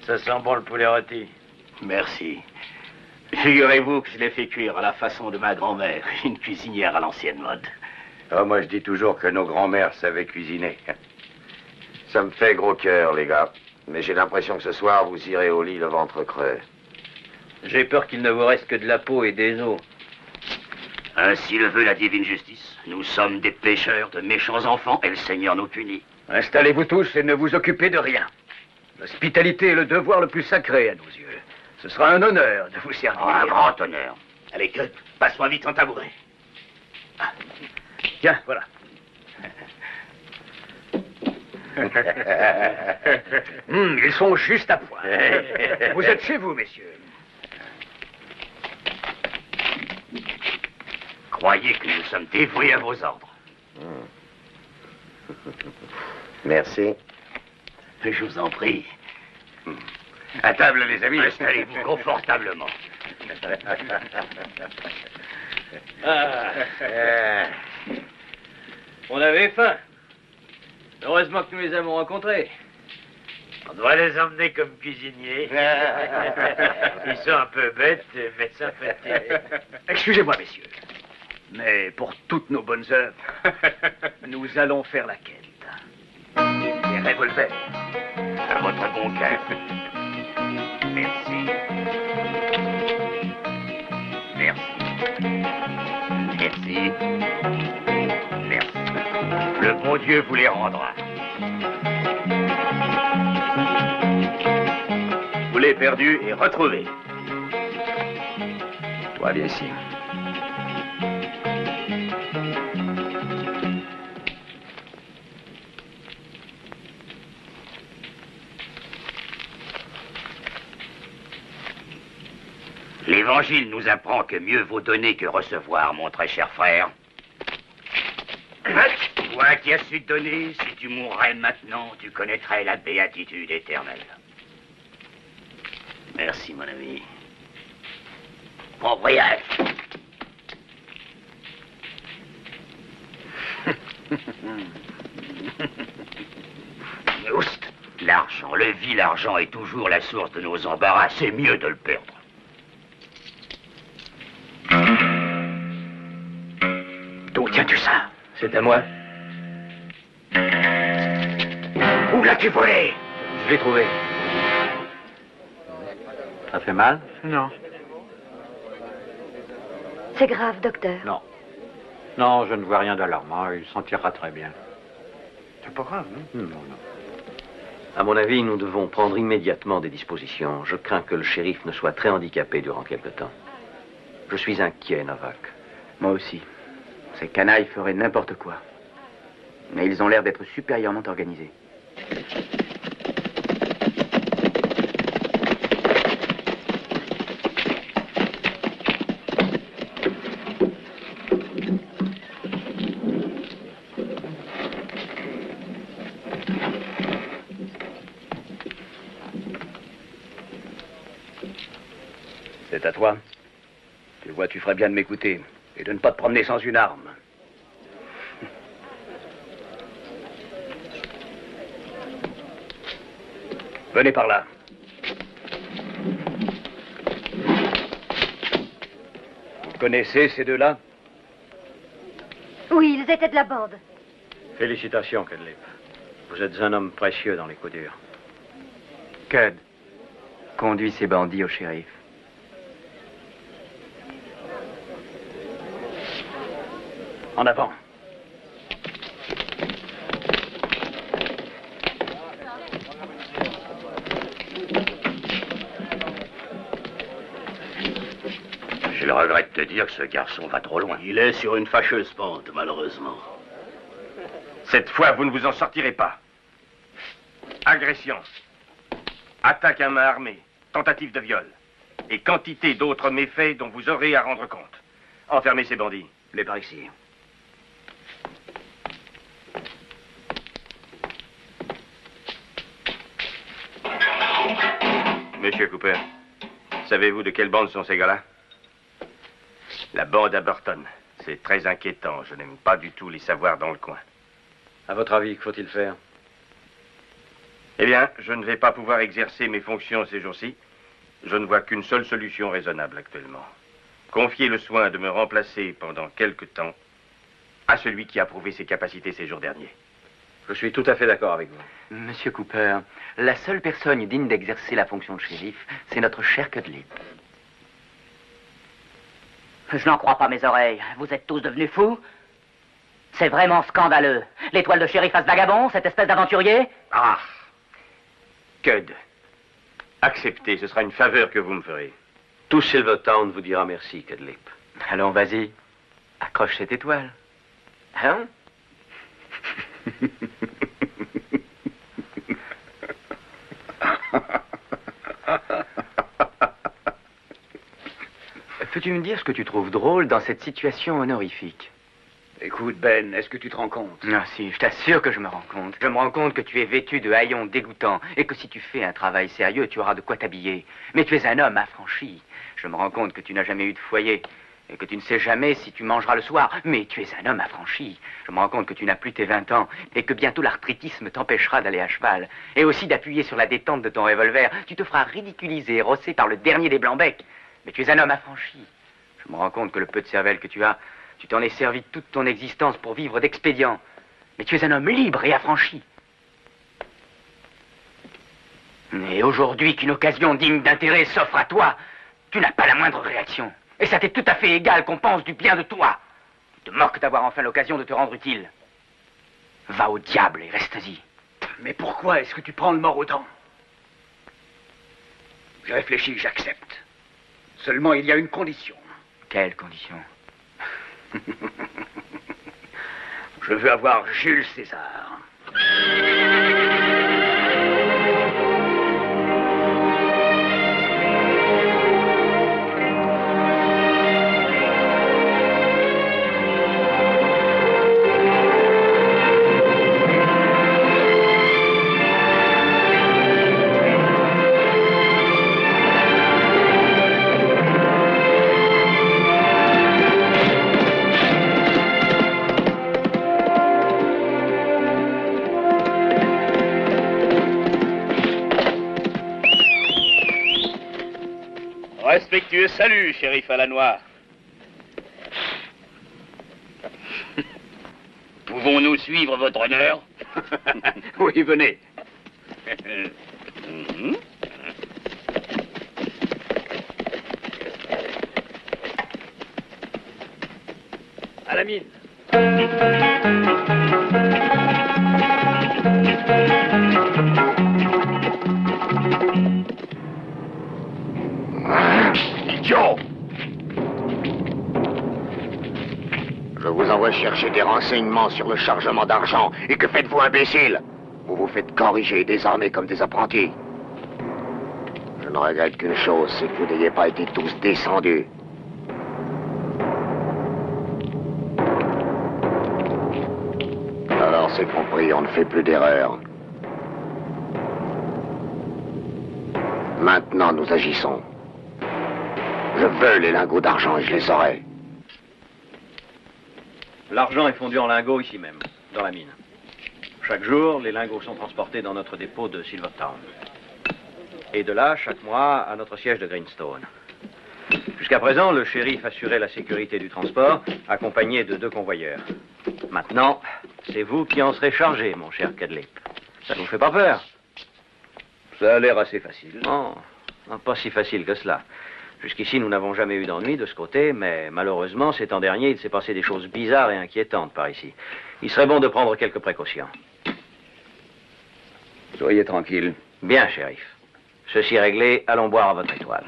Ça sent bon le poulet rôti. Merci. Figurez-vous que je l'ai fait cuire à la façon de ma grand-mère, une cuisinière à l'ancienne mode. Oh, moi, je dis toujours que nos grands-mères savaient cuisiner. Ça me fait gros cœur, les gars. Mais j'ai l'impression que ce soir, vous irez au lit le ventre creux. J'ai peur qu'il ne vous reste que de la peau et des os. Ainsi le veut la divine justice. Nous sommes des pécheurs, de méchants enfants, et le Seigneur nous punit. Installez-vous tous et ne vous occupez de rien. L'hospitalité est le devoir le plus sacré à nos yeux. Ce sera un honneur de vous servir. Oh, un grand honneur. Allez, Kurt, passe-moi vite ton tabouret. Tiens, voilà. Ils sont juste à point. Vous êtes chez vous, messieurs. Croyez que nous sommes dévoués à vos ordres. Merci. Je vous en prie. À table, les amis. Installez-vous confortablement. On avait faim. Heureusement que nous les avons rencontrés. On doit les emmener comme cuisiniers. Ils sont un peu bêtes, mais ça fait tirer. Excusez-moi, messieurs. Mais pour toutes nos bonnes œuvres, nous allons faire la quête. Les revolvers. À votre bon cœur. Merci. Merci. Merci. Merci. Le bon Dieu vous les rendra. Vous l'avez perdu et retrouvé. Toi, viens ici. L'Évangile nous apprend que mieux vaut donner que recevoir, mon très cher frère. Toi qui as su donner, si tu mourrais maintenant, tu connaîtrais la béatitude éternelle. Merci, mon ami. Propriétaire. Oust, l'argent, le vil argent est toujours la source de nos embarras. C'est mieux de le perdre. D'où tiens-tu ça? C'est à moi. Où l'as-tu volé? Je l'ai trouvé. Ça fait mal? Non. C'est grave, docteur. Non. Non, je ne vois rien d'alarmant. Il s'en tirera très bien. C'est pas grave, non? Non, non. À mon avis, nous devons prendre immédiatement des dispositions. Je crains que le shérif ne soit très handicapé durant quelque temps. Je suis inquiet, Novak. Moi aussi. Ces canailles feraient n'importe quoi. Mais ils ont l'air d'être supérieurement organisés. C'est à toi. Tu vois, tu ferais bien de m'écouter et de ne pas te promener sans une arme. Venez par là. Vous connaissez ces deux-là? Oui, ils étaient de la bande. Félicitations, Cudlip. Vous êtes un homme précieux dans les coups durs. Cud, conduis ces bandits au shérif. En avant. Je le regrette de te dire que ce garçon va trop loin. Il est sur une fâcheuse pente, malheureusement. Cette fois, vous ne vous en sortirez pas. Agression, attaque à main armée, tentative de viol et quantité d'autres méfaits dont vous aurez à rendre compte. Enfermez ces bandits. Les par ici. Monsieur Cooper, savez-vous de quelle bande sont ces gars-là? La bande à Burton. C'est très inquiétant. Je n'aime pas du tout les savoir dans le coin. À votre avis, que faut-il faire? Eh bien, je ne vais pas pouvoir exercer mes fonctions ces jours-ci. Je ne vois qu'une seule solution raisonnable actuellement. Confier le soin de me remplacer pendant quelque temps à celui qui a prouvé ses capacités ces jours derniers. Je suis tout à fait d'accord avec vous. Monsieur Cooper, la seule personne digne d'exercer la fonction de shérif, c'est notre cher Cudlip. Je n'en crois pas mes oreilles. Vous êtes tous devenus fous? C'est vraiment scandaleux. L'étoile de shérif à ce vagabond, cette espèce d'aventurier? Ah! Cud, acceptez, ce sera une faveur que vous me ferez. Tout Silvertown vous dira merci, Cudlip. Allons, vas-y. Accroche cette étoile. Hein? Peux-tu me dire ce que tu trouves drôle dans cette situation honorifique? Écoute, Ben, est-ce que tu te rends compte? Non, si, je t'assure que je me rends compte. Je me rends compte que tu es vêtu de haillons dégoûtants et que si tu fais un travail sérieux, tu auras de quoi t'habiller. Mais tu es un homme affranchi. Je me rends compte que tu n'as jamais eu de foyer et que tu ne sais jamais si tu mangeras le soir. Mais tu es un homme affranchi. Je me rends compte que tu n'as plus tes 20 ans et que bientôt l'arthritisme t'empêchera d'aller à cheval. Et aussi d'appuyer sur la détente de ton revolver. Tu te feras ridiculiser et rosser par le dernier des blancs-becs. Mais tu es un homme affranchi. Je me rends compte que le peu de cervelle que tu as, tu t'en es servi toute ton existence pour vivre d'expédients. Mais tu es un homme libre et affranchi. Et aujourd'hui qu'une occasion digne d'intérêt s'offre à toi, tu n'as pas la moindre réaction. Et ça t'est tout à fait égal qu'on pense du bien de toi. Tu te moques d'avoir enfin l'occasion de te rendre utile. Va au diable et reste-y. Mais pourquoi est-ce que tu prends le mort aux dents? J'ai réfléchi, j'accepte. Seulement, il y a une condition. Quelle condition? Je veux avoir Jules César. Respectueux salut, shérif à la noire. Pouvons-nous suivre votre honneur? Oui, venez. À la mine. Idiot! Je vous envoie chercher des renseignements sur le chargement d'argent. Et que faites-vous, imbécile? Vous vous faites corriger et désarmer comme des apprentis. Je ne regrette qu'une chose, c'est que vous n'ayez pas été tous descendus. Alors c'est compris, on ne fait plus d'erreurs. Maintenant, nous agissons. Je veux les lingots d'argent et je les aurai. L'argent est fondu en lingots ici même, dans la mine. Chaque jour, les lingots sont transportés dans notre dépôt de Silvertown. Et de là, chaque mois, à notre siège de Greenstone. Jusqu'à présent, le shérif assurait la sécurité du transport, accompagné de 2 convoyeurs. Maintenant, c'est vous qui en serez chargé, mon cher Cadlip. Ça ne vous fait pas peur? Ça a l'air assez facile. Non, pas si facile que cela. Jusqu'ici, nous n'avons jamais eu d'ennui de ce côté, mais malheureusement, ces temps derniers, il s'est passé des choses bizarres et inquiétantes par ici. Il serait bon de prendre quelques précautions. Soyez tranquille. Bien, shérif. Ceci réglé, allons boire à votre étoile.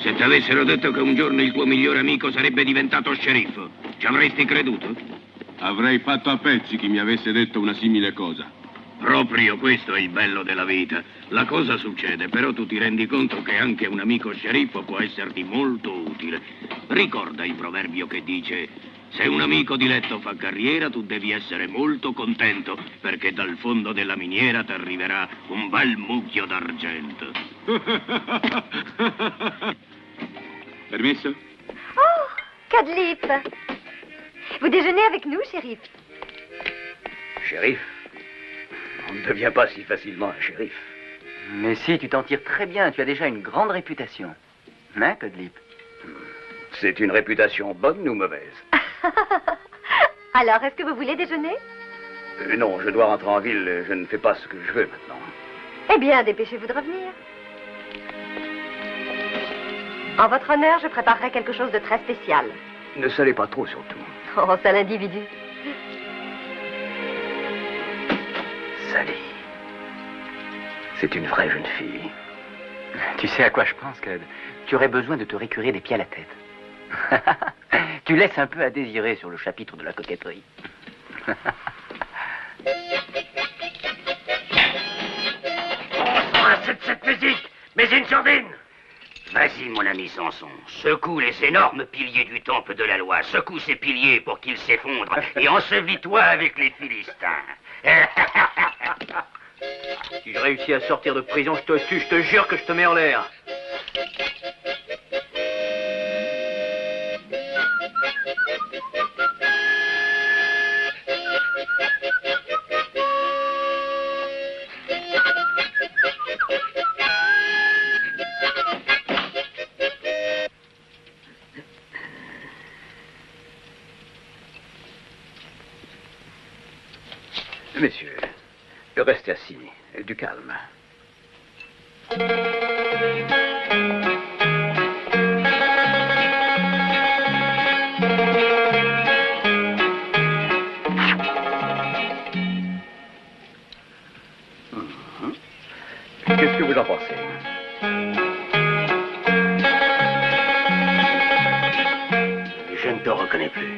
Se ti avessero detto che un giorno il tuo migliore amico sarebbe diventato sceriffo, ci avresti creduto? Avrei fatto a pezzi chi mi avesse detto una simile cosa. Proprio questo è il bello della vita. La cosa succede, però tu ti rendi conto che anche un amico sceriffo può esserti molto utile. Ricorda il proverbio che dice: se un amico di letto fa carriera, tu devi essere molto contento, perché dal fondo della miniera ti arriverà un bel mucchio d'argento. Permesso? Oh, Cadlip. Vous déjeunez avec nous, shérif? Shérif? On ne devient pas si facilement un shérif. Mais si, tu t'en tires très bien. Tu as déjà une grande réputation. Hein, Cadlip? C'est une réputation bonne ou mauvaise? Alors, est-ce que vous voulez déjeuner? Non, je dois rentrer en ville. Je ne fais pas ce que je veux maintenant. Eh bien, dépêchez-vous de revenir. En votre honneur, je préparerai quelque chose de très spécial. Ne salez pas trop, surtout. Oh, sale individu. Sally. C'est une vraie jeune fille. Tu sais à quoi je pense, Cud? Tu aurais besoin de te récurer des pieds à la tête. Tu laisses un peu à désirer sur le chapitre de la coquetterie. C'est cette musique, mais une sordine. Vas-y, mon ami Samson, secoue les énormes piliers du temple de la loi, secoue ces piliers pour qu'ils s'effondrent, et ensevelis-toi avec les Philistins. Si je réussis à sortir de prison, je te tue, je te jure que je te mets en l'air. Messieurs, restez assis. Du calme. Qu'est-ce que vous en pensez? Je ne te reconnais plus.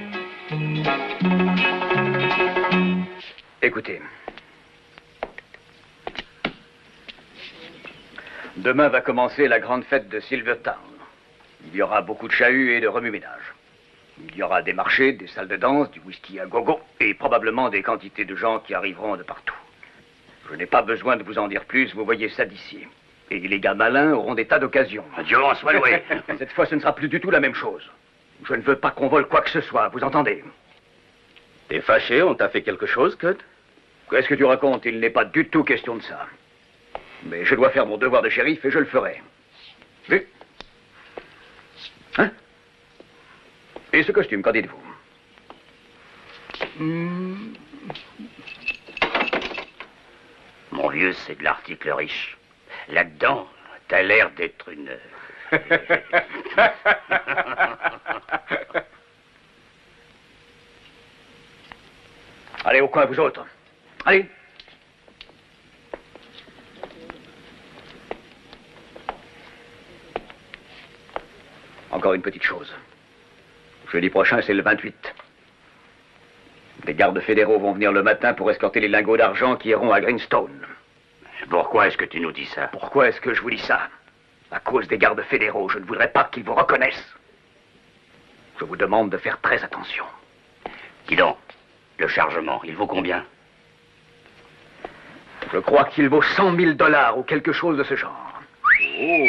Écoutez. Demain va commencer la grande fête de Silvertown. Il y aura beaucoup de chahuts et de remue-ménage. Il y aura des marchés, des salles de danse, du whisky à gogo et probablement des quantités de gens qui arriveront de partout. Je n'ai pas besoin de vous en dire plus, vous voyez ça d'ici. Et les gars malins auront des tas d'occasions. Dieu en soit loué. Cette fois, ce ne sera plus du tout la même chose. Je ne veux pas qu'on vole quoi que ce soit, vous entendez? T'es fâché, on t'a fait quelque chose, Cut? Qu'est-ce que tu racontes? Il n'est pas du tout question de ça. Mais je dois faire mon devoir de shérif et je le ferai. Vu? Hein? Et ce costume, qu'en dites-vous? Mon vieux, c'est de l'article riche. Là-dedans, t'as l'air d'être une... Allez, au coin, vous autres. Allez. Encore une petite chose. Jeudi prochain, c'est le 28. Des gardes fédéraux vont venir le matin pour escorter les lingots d'argent qui iront à Greenstone. Pourquoi est-ce que tu nous dis ça? Pourquoi est-ce que je vous dis ça? À cause des gardes fédéraux, je ne voudrais pas qu'ils vous reconnaissent. Je vous demande de faire très attention. Dis donc, le chargement, il vaut combien? Je crois qu'il vaut 100 000 $ ou quelque chose de ce genre. Oh!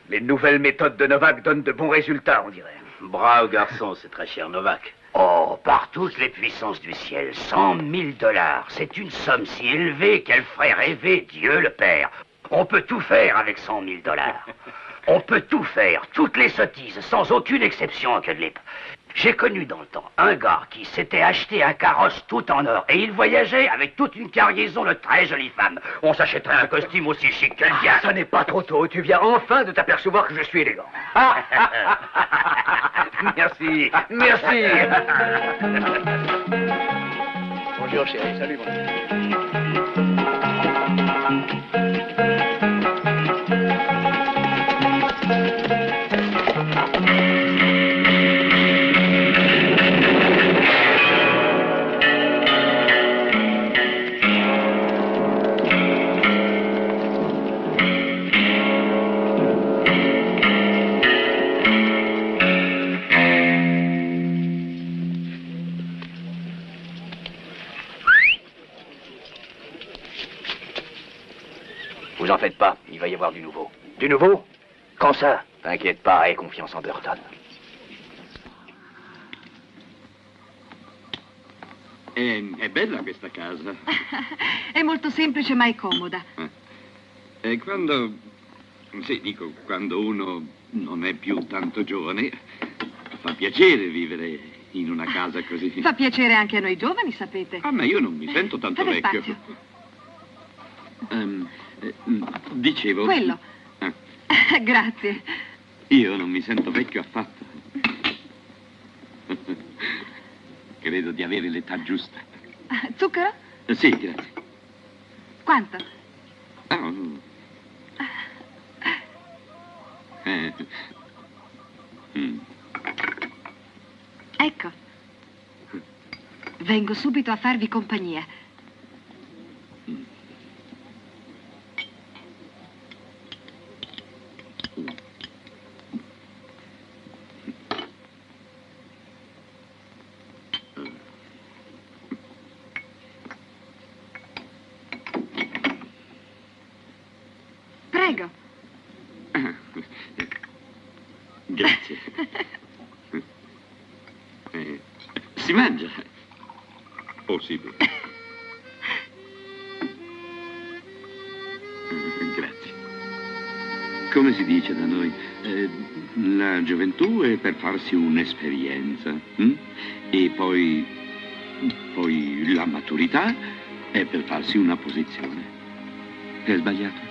Les nouvelles méthodes de Novak donnent de bons résultats, on dirait. Bravo garçon, c'est très cher, Novak. Oh, par toutes les puissances du ciel, 100 000 $, c'est une somme si élevée qu'elle ferait rêver Dieu le Père. On peut tout faire avec 100 000 $. On peut tout faire, toutes les sottises, sans aucune exception, Cudlip. J'ai connu dans le temps un gars qui s'était acheté un carrosse tout en or et il voyageait avec toute une cargaison de très jolies femmes. On s'achèterait un costume aussi chic que le diable. Ça n'est pas trop tôt, tu viens enfin de t'apercevoir que je suis élégant. Merci, merci. Bonjour chérie, salut mon Vous en faites pas, il va y avoir du nouveau. Du nouveau? Quand ça? T'inquiète pas, aie confiance en Burton. È bella questa casa. È molto semplice ma è comoda. E quando... Sì, dico, quando uno non è più tanto giovane, fa piacere vivere in una casa così. Fa piacere anche a noi giovani, sapete. Ah, ma io non mi sento tanto Fate vecchio. spazio. Dicevo... Quello. Grazie. Io non mi sento vecchio affatto. Credo di avere l'età giusta. Zucchero? Sì, grazie. Quanto? Ecco. Vengo subito a farvi compagnia. Prego. Grazie. Si mangia? Oh, sì. Grazie. Come si dice da noi? La gioventù è per farsi un'esperienza. E poi la maturità è per farsi una posizione. È sbagliato?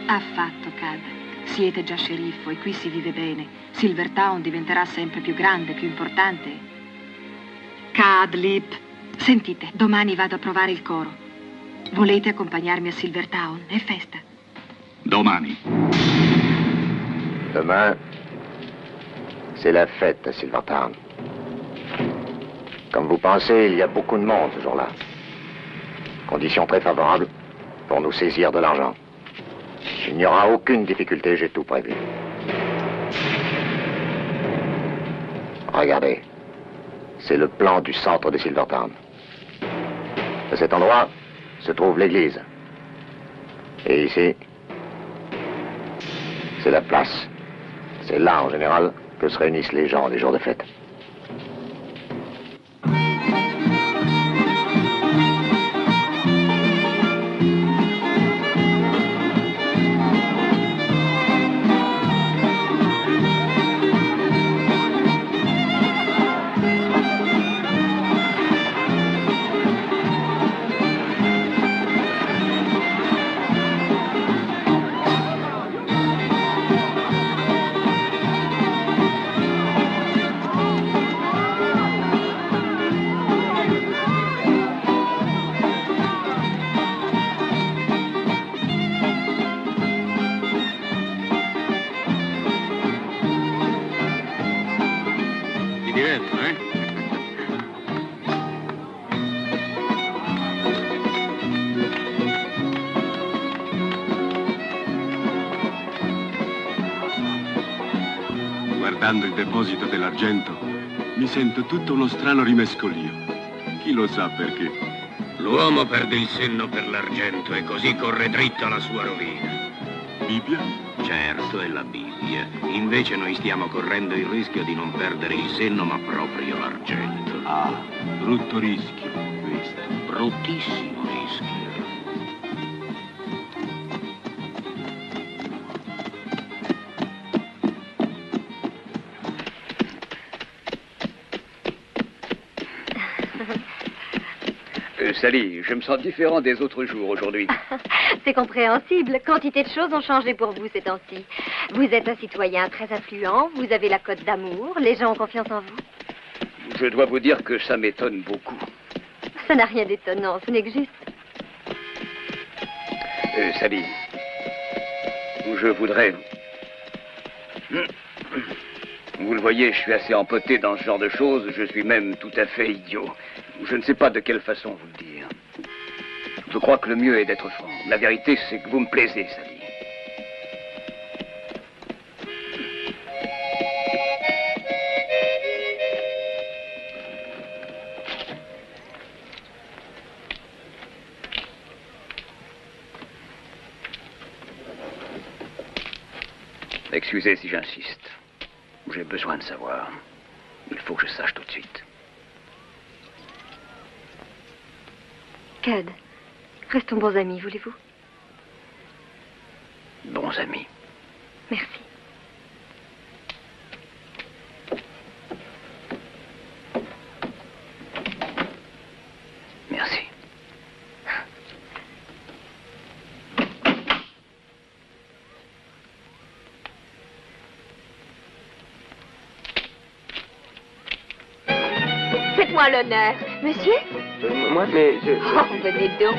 Affatto, Cad. Siete già sceriffo e qui si vive bene. Silvertown diventerà sempre più grande, più importante. Cudlip, sentite, domani vado a provare il coro. Volete accompagnarmi a Silvertown? È festa. Domani. Demain, c'est la fête à Silvertown. Comme vous pensez, il y a beaucoup de monde ce jour-là. Conditions très favorables pour nous saisir de l'argent. Il n'y aura aucune difficulté, j'ai tout prévu. Regardez, c'est le plan du centre de Silvertown. À cet endroit se trouve l'église. Et ici, c'est la place. C'est là, en général, que se réunissent les gens les jours de fête. diverto, eh? Guardando il deposito dell'argento, mi sento tutto uno strano rimescolio. Chi lo sa perché? L'uomo perde il senno per l'argento e così corre dritto alla sua rovina. Bibbia? Certo, è la Bibbia. Invece noi stiamo correndo il rischio di non perdere il senno, ma proprio l'argento. Ah, brutto rischio, questo. Bruttissimo rischio. Sally, je me sens différent des autres jours aujourd'hui. C'est compréhensible. Quantité de choses ont changé pour vous ces temps-ci. Vous êtes un citoyen très influent, vous avez la cote d'amour, les gens ont confiance en vous. Je dois vous dire que ça m'étonne beaucoup. Ça n'a rien d'étonnant, ce n'est que juste. Sally, je voudrais... Vous le voyez, je suis assez empoté dans ce genre de choses, je suis même tout à fait idiot. Je ne sais pas de quelle façon vous le dire. Je crois que le mieux est d'être franc. La vérité, c'est que vous me plaisez, Sally. Excusez si j'insiste. J'ai besoin de savoir. Il faut que je sache tout de suite. Cud, restons bons amis, voulez-vous? Bons amis. Merci. Merci. Faites-moi l'honneur. Monsieur? Moi, mais je... Oh, venez donc.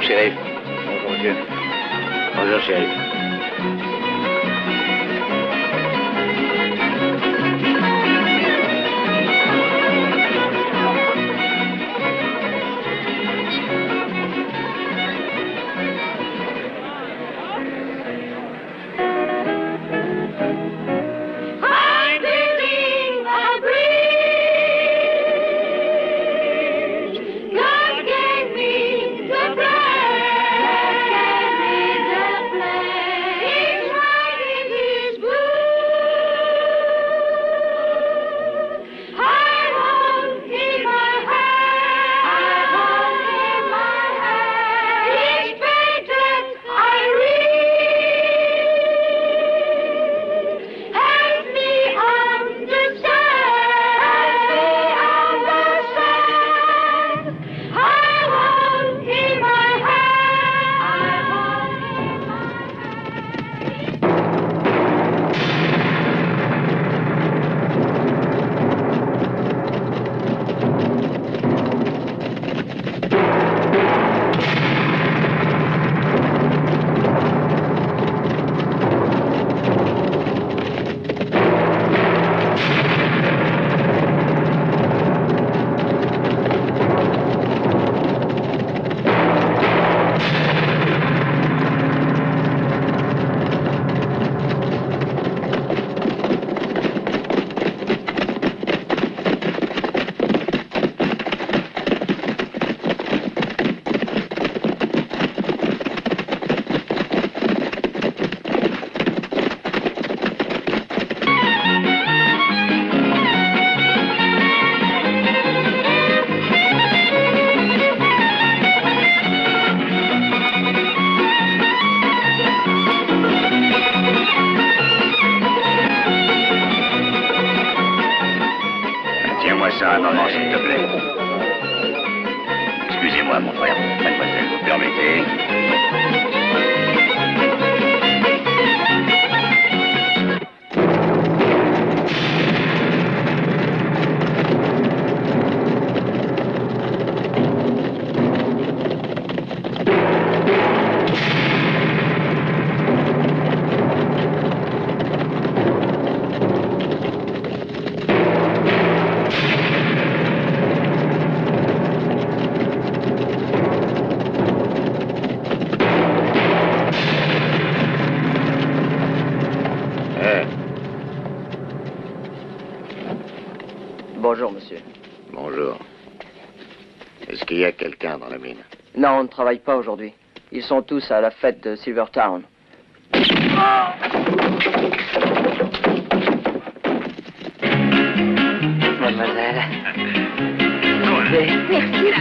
Shérif. Bonjour, monsieur. Bonjour, shérif. Play. ça un moment, s'il te plaît. Excusez-moi, mon frère. Mademoiselle, vous permettez? Bonjour, monsieur. Bonjour. Est-ce qu'il y a quelqu'un dans la mine? Non, on ne travaille pas aujourd'hui. Ils sont tous à la fête de Silvertown. Mademoiselle. Merci.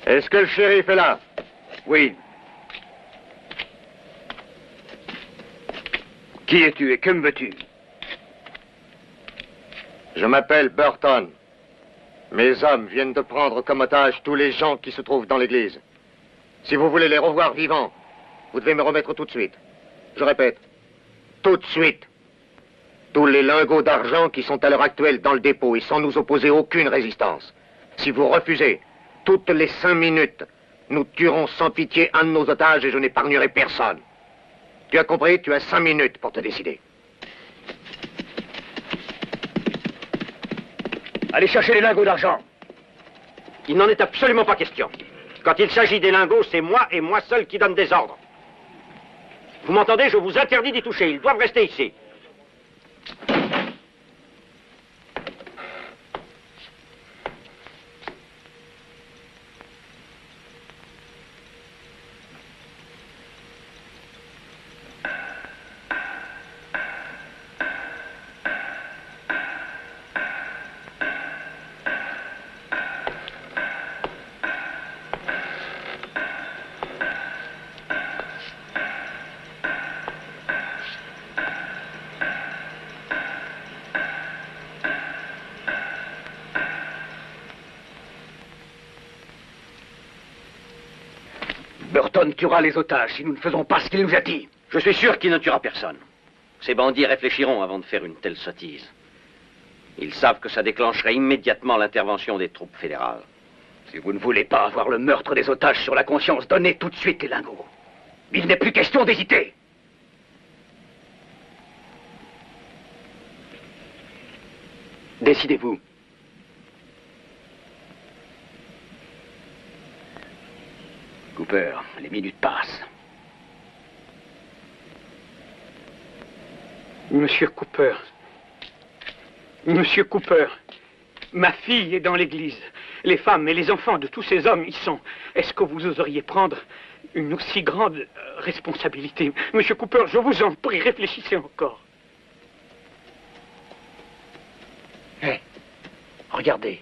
Est-ce que le shérif est là? Oui. Qui es-tu et que me veux-tu? Je m'appelle Burton. Mes hommes viennent de prendre comme otage tous les gens qui se trouvent dans l'église. Si vous voulez les revoir vivants, vous devez me remettre tout de suite. Je répète, tout de suite. Tous les lingots d'argent qui sont à l'heure actuelle dans le dépôt et sans nous opposer aucune résistance. Si vous refusez, toutes les 5 minutes, nous tuerons sans pitié un de nos otages et je n'épargnerai personne. Tu as compris? Tu as 5 minutes pour te décider. Allez chercher les lingots d'argent. Il n'en est absolument pas question. Quand il s'agit des lingots, c'est moi et moi seul qui donne des ordres. Vous m'entendez? Je vous interdis d'y toucher. Ils doivent rester ici. Burton tuera les otages si nous ne faisons pas ce qu'il nous a dit. Je suis sûr qu'il ne tuera personne. Ces bandits réfléchiront avant de faire une telle sottise. Ils savent que ça déclencherait immédiatement l'intervention des troupes fédérales. Si vous ne voulez pas avoir le meurtre des otages sur la conscience, donnez tout de suite les lingots. Il n'est plus question d'hésiter. Décidez-vous. Cooper, les minutes passent. Monsieur Cooper. Monsieur Cooper. Ma fille est dans l'église. Les femmes et les enfants de tous ces hommes y sont. Est-ce que vous oseriez prendre une aussi grande responsabilité? Monsieur Cooper, je vous en prie, réfléchissez encore. Hé, regardez.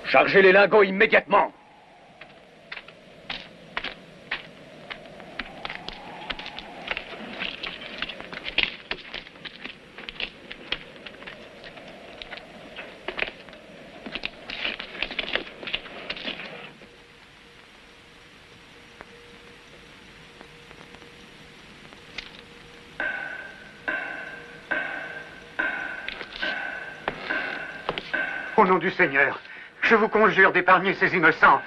Chargez les lingots immédiatement. Au nom du Seigneur, je vous conjure d'épargner ces innocents.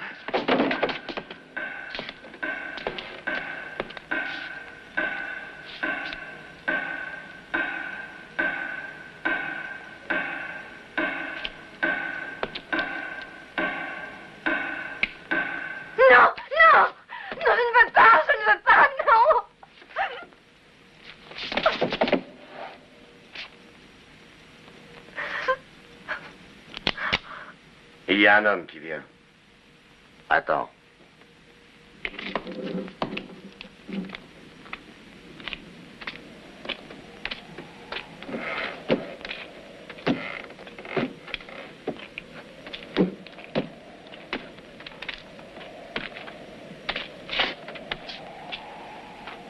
Il y a un homme qui vient. Attends.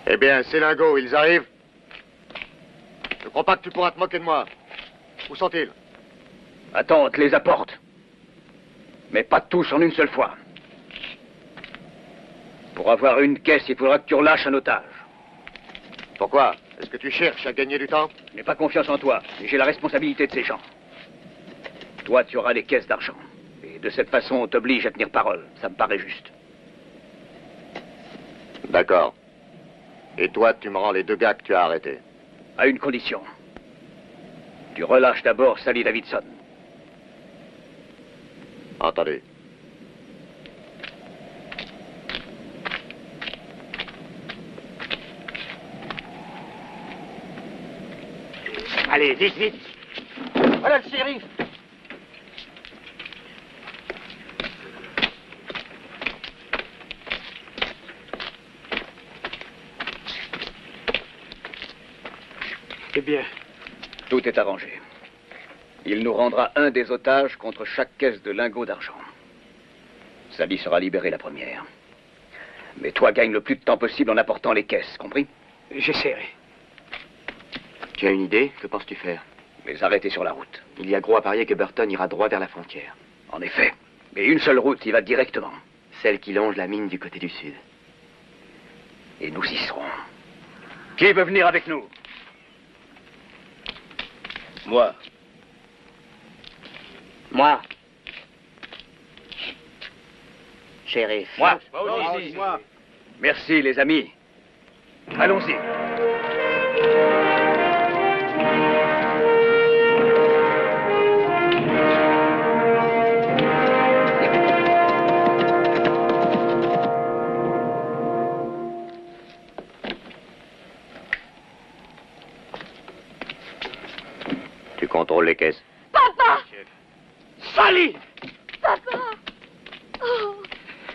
Eh bien, ces lingots, ils arrivent. Je crois pas que tu pourras te moquer de moi. Où sont-ils? Attends, on te les apporte. Mais pas tous en une seule fois. Pour avoir une caisse, il faudra que tu relâches un otage. Pourquoi? Est-ce que tu cherches à gagner du temps? Je n'ai pas confiance en toi, et j'ai la responsabilité de ces gens. Toi, tu auras des caisses d'argent. Et de cette façon, on t'oblige à tenir parole. Ça me paraît juste. D'accord. Et toi, tu me rends les 2 gars que tu as arrêtés. À une condition. Tu relâches d'abord Sally Davidson. Entendu. Allez, vite, vite. Voilà le shérif. Eh bien, tout est arrangé. Il nous rendra un des otages contre chaque caisse de lingots d'argent. Sally sera libérée la première. Mais toi, gagne le plus de temps possible en apportant les caisses, compris? J'essaierai. Tu as une idée? Que penses-tu faire? Les arrêter sur la route. Il y a gros à parier que Burton ira droit vers la frontière. En effet. Mais une seule route, il va directement. Celle qui longe la mine du côté du sud. Et nous y serons. Qui veut venir avec nous? Moi. Moi. Shérif. Moi. Moi aussi. Moi. Merci, les amis. Allons-y. Tu contrôles les caisses. Papa! Sally! Papa! Oh!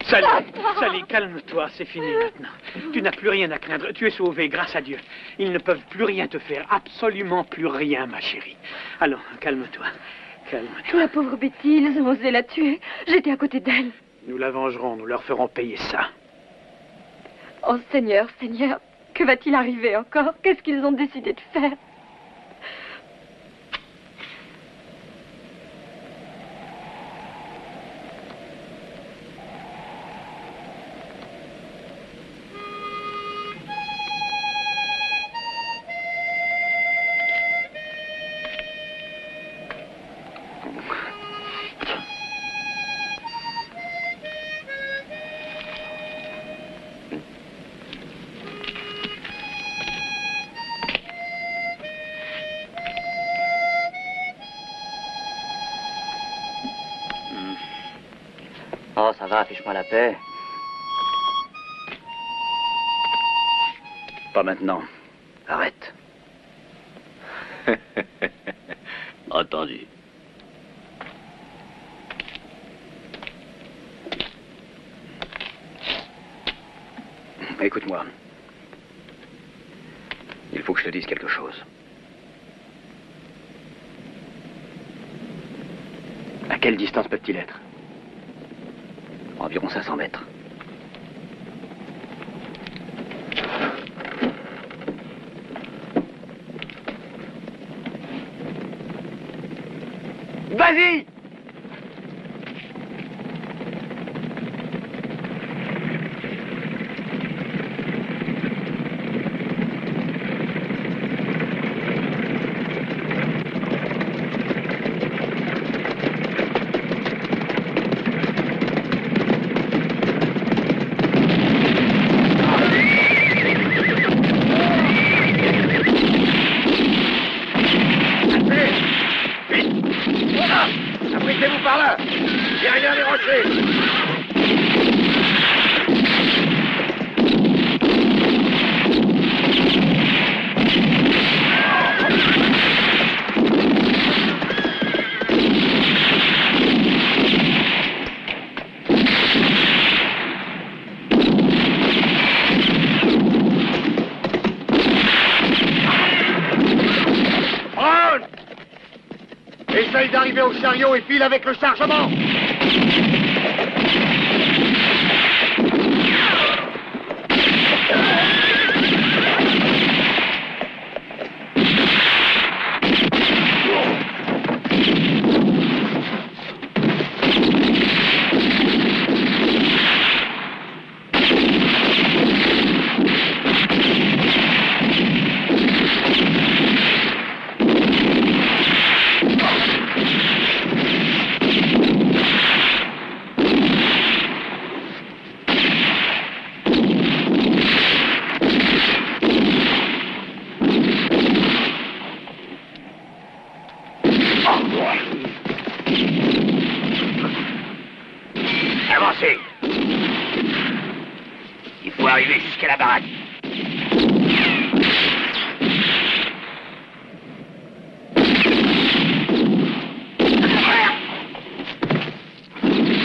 Sally, Papa! Sally, calme-toi, c'est fini maintenant. Tu n'as plus rien à craindre, tu es sauvée, grâce à Dieu. Ils ne peuvent plus rien te faire, absolument plus rien, ma chérie. Allons, calme-toi, calme-toi. La pauvre Betty, ils ont osé la tuer. J'étais à côté d'elle. Nous la vengerons, nous leur ferons payer ça. Oh Seigneur, Seigneur, que va-t-il arriver encore? Qu'est-ce qu'ils ont décidé de faire? Oh, ça va, fiche-moi la paix. Pas maintenant. Arrête. Entendu. Écoute-moi. Il faut que je te dise quelque chose. À quelle distance peuvent-ils être? Environ 500 mètres. Vas-y! Abritez-vous par là! Derrière les rochers! Brown! Essaye d'arriver au chariot et file avec le chargement! Avancez! Il faut arriver jusqu'à la baraque.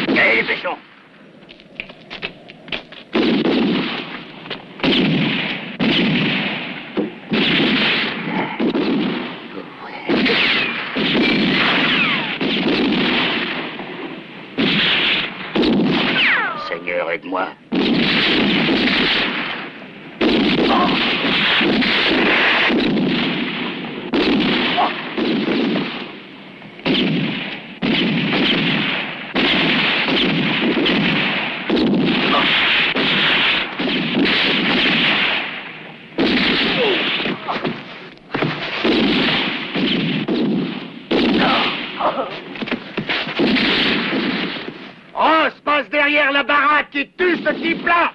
Allez, les pêchons! Seigneur, aide-moi. Ross, passe derrière la baraque et tue ce type-là!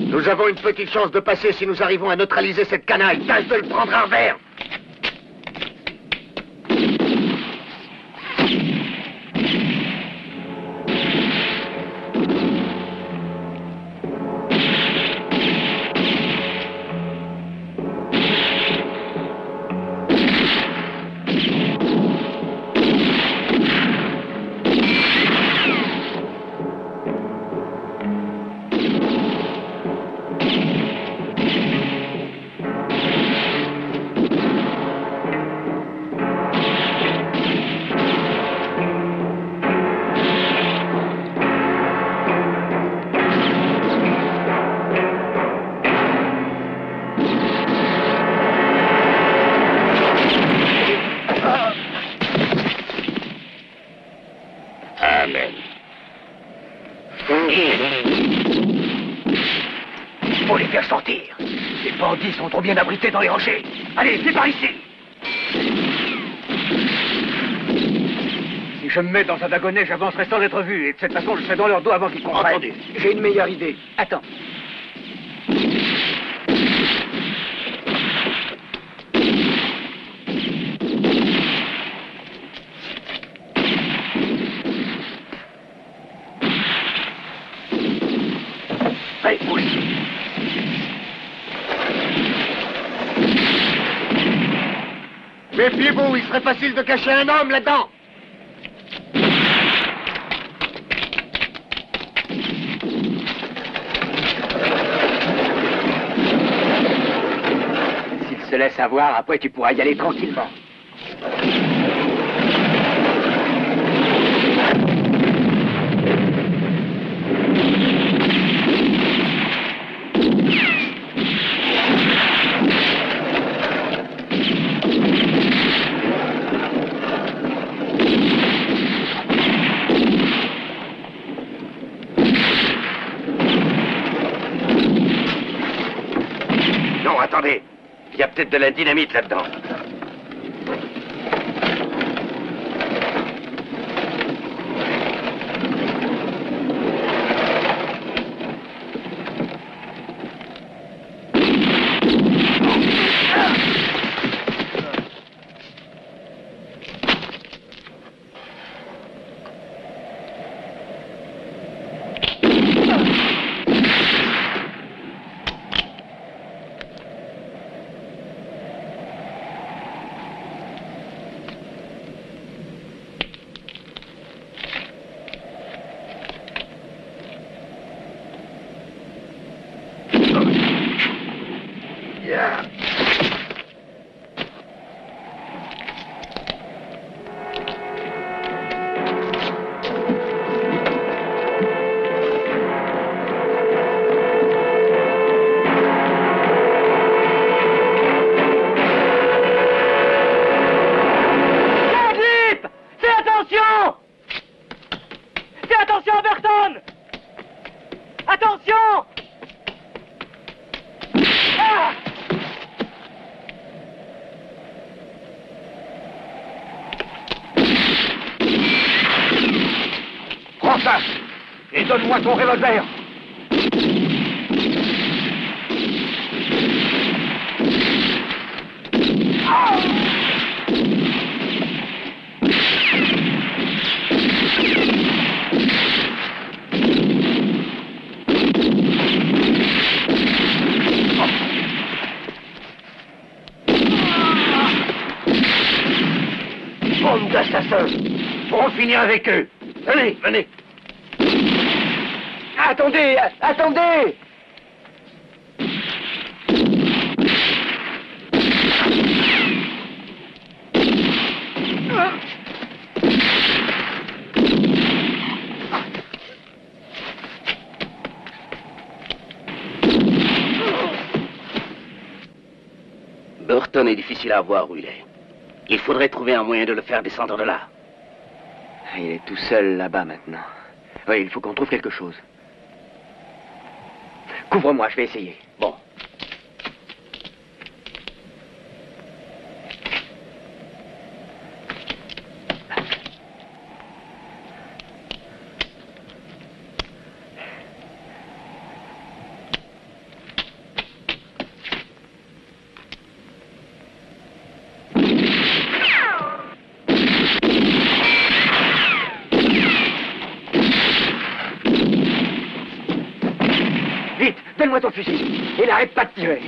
Nous avons une petite chance de passer si nous arrivons à neutraliser cette canaille. Tâche de le prendre à revers! bandits sont trop bien abrités dans les rochers. Allez, c'est par ici. Si je me mets dans un wagonnet, j'avancerai sans être vu. Et de cette façon, je serai dans leur dos avant qu'ils comprennent. Entendu. J'ai une meilleure idée. Attends. Allez, pousse. Méfiez-vous, il serait facile de cacher un homme là-dedans. S'il se laisse avoir, après tu pourras y aller tranquillement. Non, attendez. Il y a peut-être de la dynamite là-dedans. Prends ça et donne-moi ton revolver. Bande d'assassins. Pour en finir avec eux. Venez, venez. Attendez, attendez! Burton est difficile à voir où il est. Il faudrait trouver un moyen de le faire descendre de là. Il est tout seul là-bas maintenant. Oui, il faut qu'on trouve quelque chose. Couvre-moi, je vais essayer. Bon. Vite, donne-moi ton fusil. Et n'arrête pas de tirer.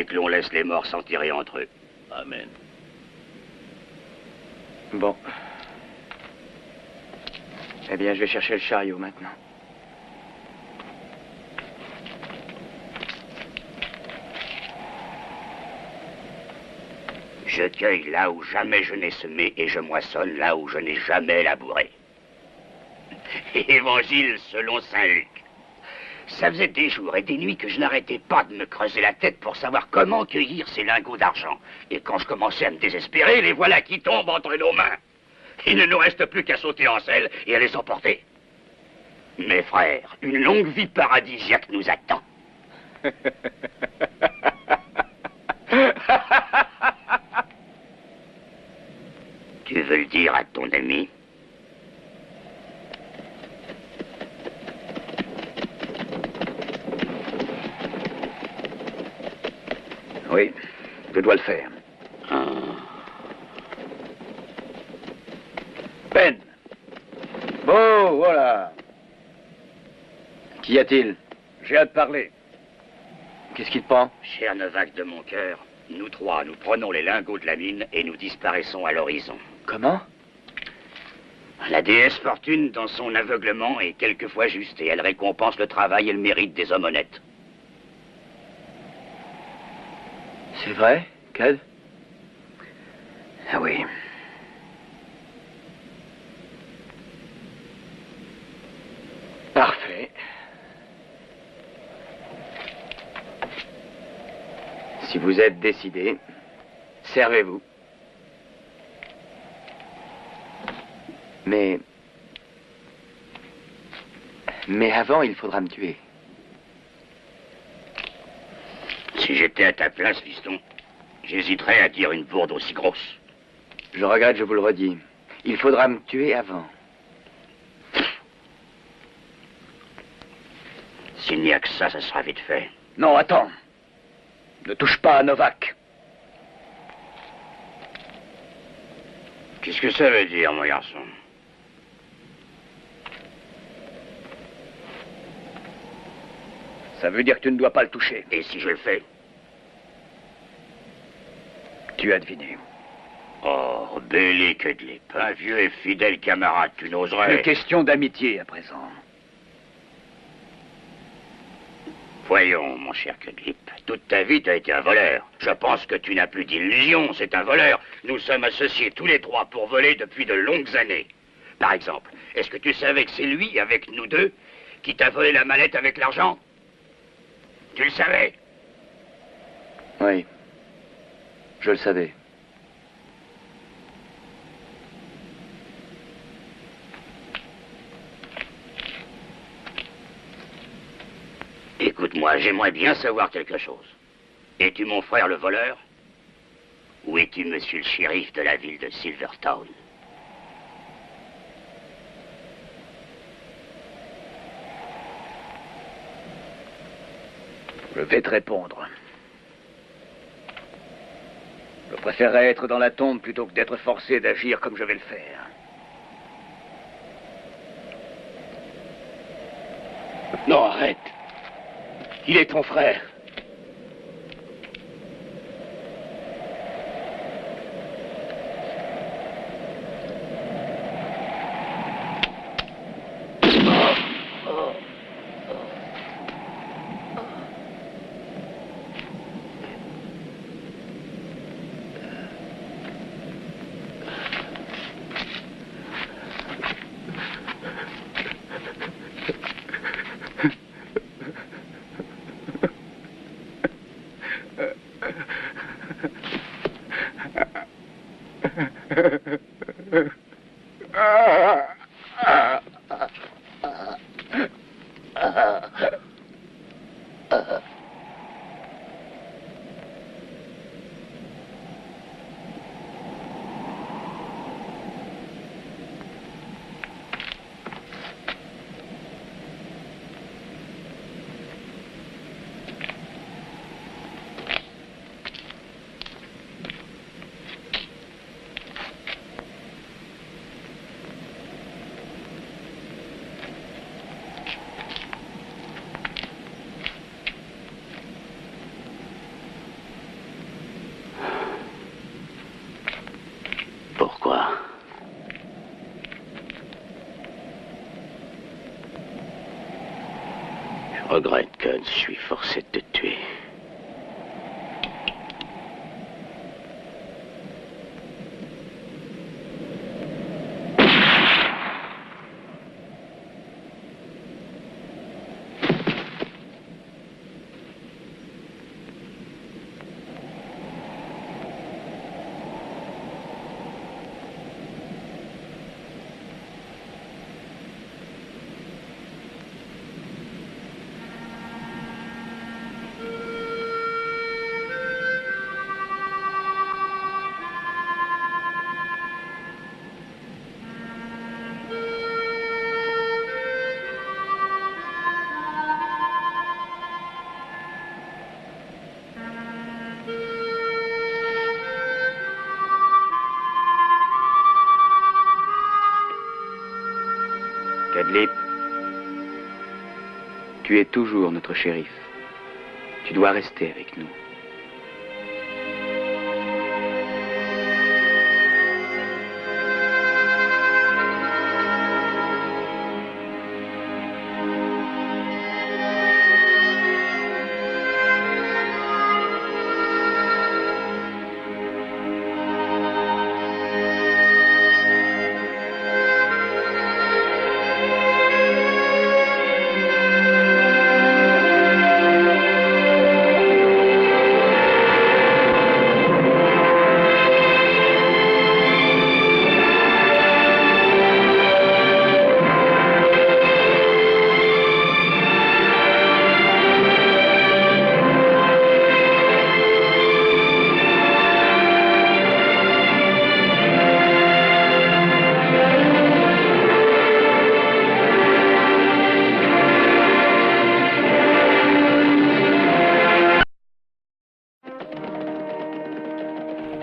et que l'on laisse les morts s'en tirer entre eux. Amen. Bon. Eh bien, je vais chercher le chariot maintenant. Je cueille là où jamais je n'ai semé et je moissonne là où je n'ai jamais labouré. Évangile selon saint Luc. Ça faisait des jours et des nuits que je n'arrêtais pas de me creuser la tête pour savoir comment cueillir ces lingots d'argent. Et quand je commençais à me désespérer, les voilà qui tombent entre nos mains. Il ne nous reste plus qu'à sauter en selle et à les emporter. Mes frères, une longue vie paradisiaque nous attend. Tu veux le dire à ton ami? Oui, je dois le faire. Ben. Bon, voilà. Qu'y a-t-il? J'ai hâte de parler. Qu'est-ce qui te prend? Cher Novak de mon cœur, nous trois, nous prenons les lingots de la mine et nous disparaissons à l'horizon. Comment? La déesse Fortune, dans son aveuglement, est quelquefois juste et elle récompense le travail et le mérite des hommes honnêtes. C'est vrai, Cad? Ah oui. Parfait. Si vous êtes décidé, servez-vous. Mais avant, il faudra me tuer. Si j'étais à ta place, fiston, j'hésiterais à dire une bourde aussi grosse. Je regrette, je vous le redis. Il faudra me tuer avant. S'il n'y a que ça, ça sera vite fait. Non, attends. Ne touche pas à Novak. Qu'est-ce que ça veut dire, mon garçon? Ça veut dire que tu ne dois pas le toucher. Et si je le fais? Tu as deviné. Oh, Béli Kedlip, un vieux et fidèle camarade, tu n'oserais... Une question d'amitié à présent. Voyons, mon cher Kedlip, toute ta vie, tu as été un voleur. Je pense que tu n'as plus d'illusions, c'est un voleur. Nous sommes associés tous les trois pour voler depuis de longues années. Par exemple, est-ce que tu savais que c'est lui, avec nous deux, qui t'a volé la mallette avec l'argent? Tu le savais? Oui. Je le savais. Écoute-moi, j'aimerais bien savoir quelque chose. Es-tu mon frère le voleur? Ou es-tu monsieur le shérif de la ville de Silvertown? Je vais te répondre. Je préférerais être dans la tombe plutôt que d'être forcé d'agir comme je vais le faire. Non, arrête. Il est ton frère. regrette, Cud. Je suis forcé de te tuer. Cadlip, tu es toujours notre shérif. Tu dois rester avec nous.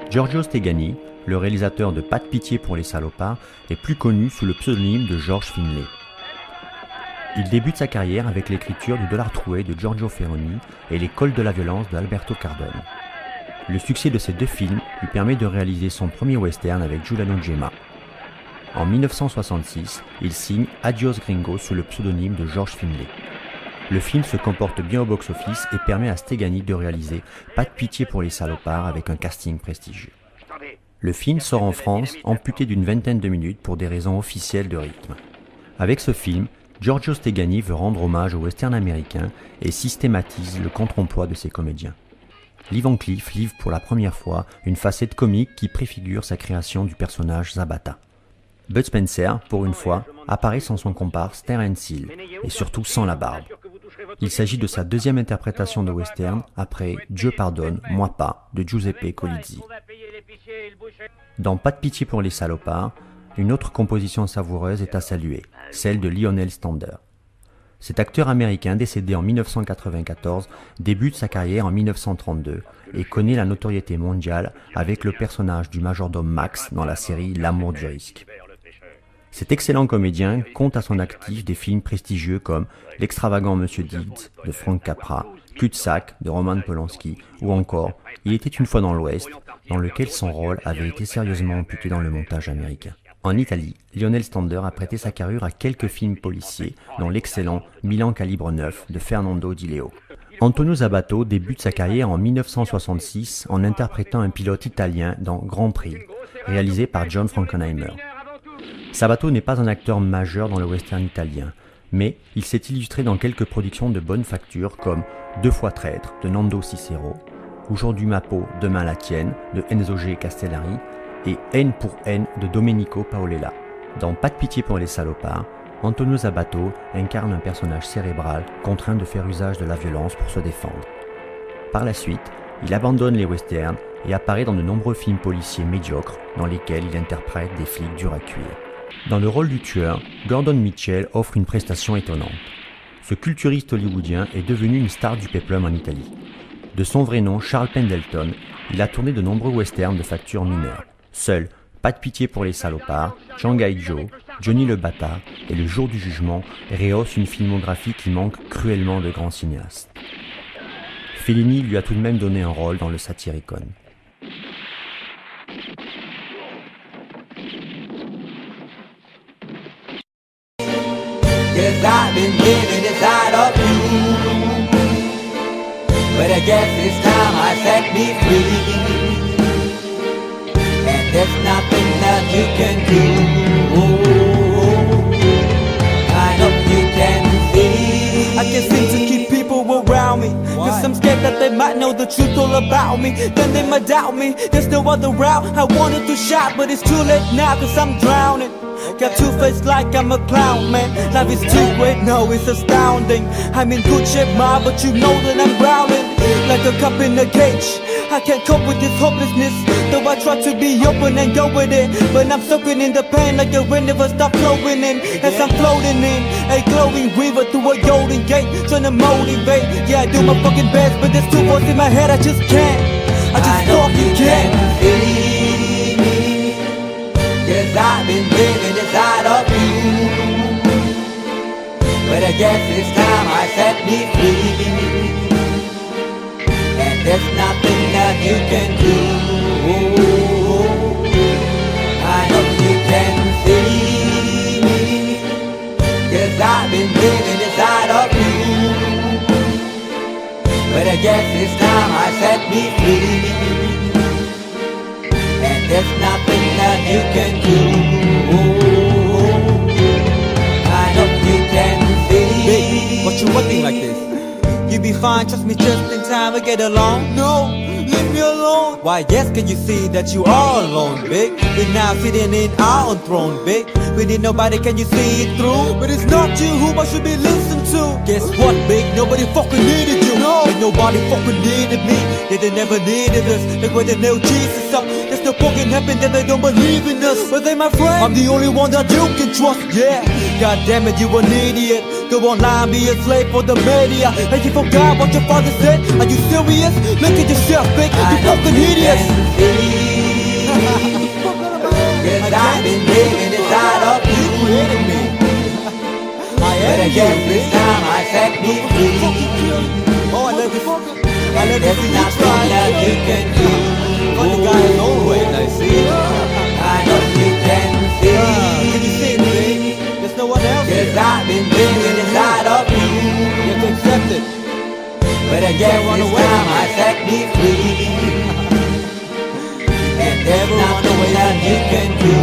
Giorgio Stegani, le réalisateur de Pas de pitié pour les salopards, est plus connu sous le pseudonyme de George Finlay. Il débute sa carrière avec l'écriture du Dollar troué de Giorgio Ferroni et L'école de la violence de Alberto Cardone. Le succès de ces deux films lui permet de réaliser son premier western avec Giuliano Gemma. En 1966, il signe Adios Gringo sous le pseudonyme de George Finlay. Le film se comporte bien au box-office et permet à Stegani de réaliser Pas de pitié pour les salopards avec un casting prestigieux. Le film sort en France amputé d'une vingtaine de minutes pour des raisons officielles de rythme. Avec ce film, Giorgio Stegani veut rendre hommage au western américain et systématise le contre-emploi de ses comédiens. Lee Van Cleef livre pour la première fois une facette comique qui préfigure sa création du personnage Zabata. Bud Spencer, pour une fois, apparaît sans son comparse Terence Hill, et surtout sans la barbe. Il s'agit de sa deuxième interprétation de western après Dieu pardonne, moi pas de Giuseppe Colizzi. Dans Pas de pitié pour les salopards, une autre composition savoureuse est à saluer, celle de Lionel Stander. Cet acteur américain décédé en 1994 débute sa carrière en 1932 et connaît la notoriété mondiale avec le personnage du majordome Max dans la série L'amour du risque. Cet excellent comédien compte à son actif des films prestigieux comme L'extravagant Monsieur Deeds de Frank Capra, Cul-de-sac de Roman Polanski ou encore Il était une fois dans l'Ouest, dans lequel son rôle avait été sérieusement amputé dans le montage américain. En Italie, Lionel Stander a prêté sa carrure à quelques films policiers, dont l'excellent Milan Calibre 9 de Fernando Di Leo. Antonio Sabato débute sa carrière en 1966 en interprétant un pilote italien dans Grand Prix, réalisé par John Frankenheimer. Sabato n'est pas un acteur majeur dans le western italien, mais il s'est illustré dans quelques productions de bonne facture comme Deux fois traître de Nando Cicero, Aujourd'hui ma peau, demain la tienne de Enzo G. Castellari et Haine pour haine de Domenico Paolella. Dans Pas de pitié pour les salopards, Antonio Sabato incarne un personnage cérébral contraint de faire usage de la violence pour se défendre. Par la suite, il abandonne les westerns et apparaît dans de nombreux films policiers médiocres dans lesquels il interprète des flics durs à cuire. Dans le rôle du tueur, Gordon Mitchell offre une prestation étonnante. Ce culturiste hollywoodien est devenu une star du péplum en Italie. De son vrai nom, Charles Pendleton, il a tourné de nombreux westerns de facture mineure. Seul, Pas de pitié pour les salopards, Shanghai Joe, Johnny le Bâtard et Le jour du jugement rehaussent une filmographie qui manque cruellement de grands cinéastes. Fellini lui a tout de même donné un rôle dans le Satyricon. Yes, I've been living inside of you. But I guess it's time I set me free. And there's nothing that you can do. I hope you can see. I can't seem to keep people around me. Cause I'm scared that they might know the truth all about me. Then they might doubt me. There's no other route. I wanted to shout, but it's too late now cause I'm drowning. Got two face like I'm a clown, man. Life is too great, no, it's astounding. I'm in good shape, ma, but you know that I'm drowning like a cup in a cage. I can't cope with this hopelessness, though I try to be open and go with it. But I'm soaking in the pain like the wind never stop flowing in. As I'm floating in a glowing river through a golden gate, trying to motivate. Yeah, I do my fucking best, but there's two voices in my head, I just can't. I just fucking can't. Cause I've been living inside of you. But I guess it's time I set me free. And there's nothing that you can do. I hope you can see me. Cause I've been living inside of you. But I guess it's time I set me free. And there's nothing that you can do. I hope you can see. Baby, what you looking like this? You be fine, trust me, just in time to get along. No, leave me alone. Why, yes, can you see that you are alone, big? We're now sitting in our own throne, big. We need nobody, can you see it through? But it's not you who I should be listening to. Guess what, big? Nobody fucking needed you. No, and nobody fucking needed me. Yeah, they never needed us. Like when they nailed Jesus up. There's no fucking happen that they don't believe in us. But they my friend, I'm the only one that you can trust, yeah. God damn it, you an idiot. Go online, be a slave for the media. And you forgot what your father said? Are you serious? Look at yourself, big. You fucking idiots. Cause I've been living inside of you. But I guess this time I set me free. Oh, I love you. And there's nothing that you can do. But the guy is always, I see. I hope you can see. Can you see it, baby? There's no one else. Cause I've been living inside of you. You have to accept it. But I guess this time I set me free. And there's nothing that you can do.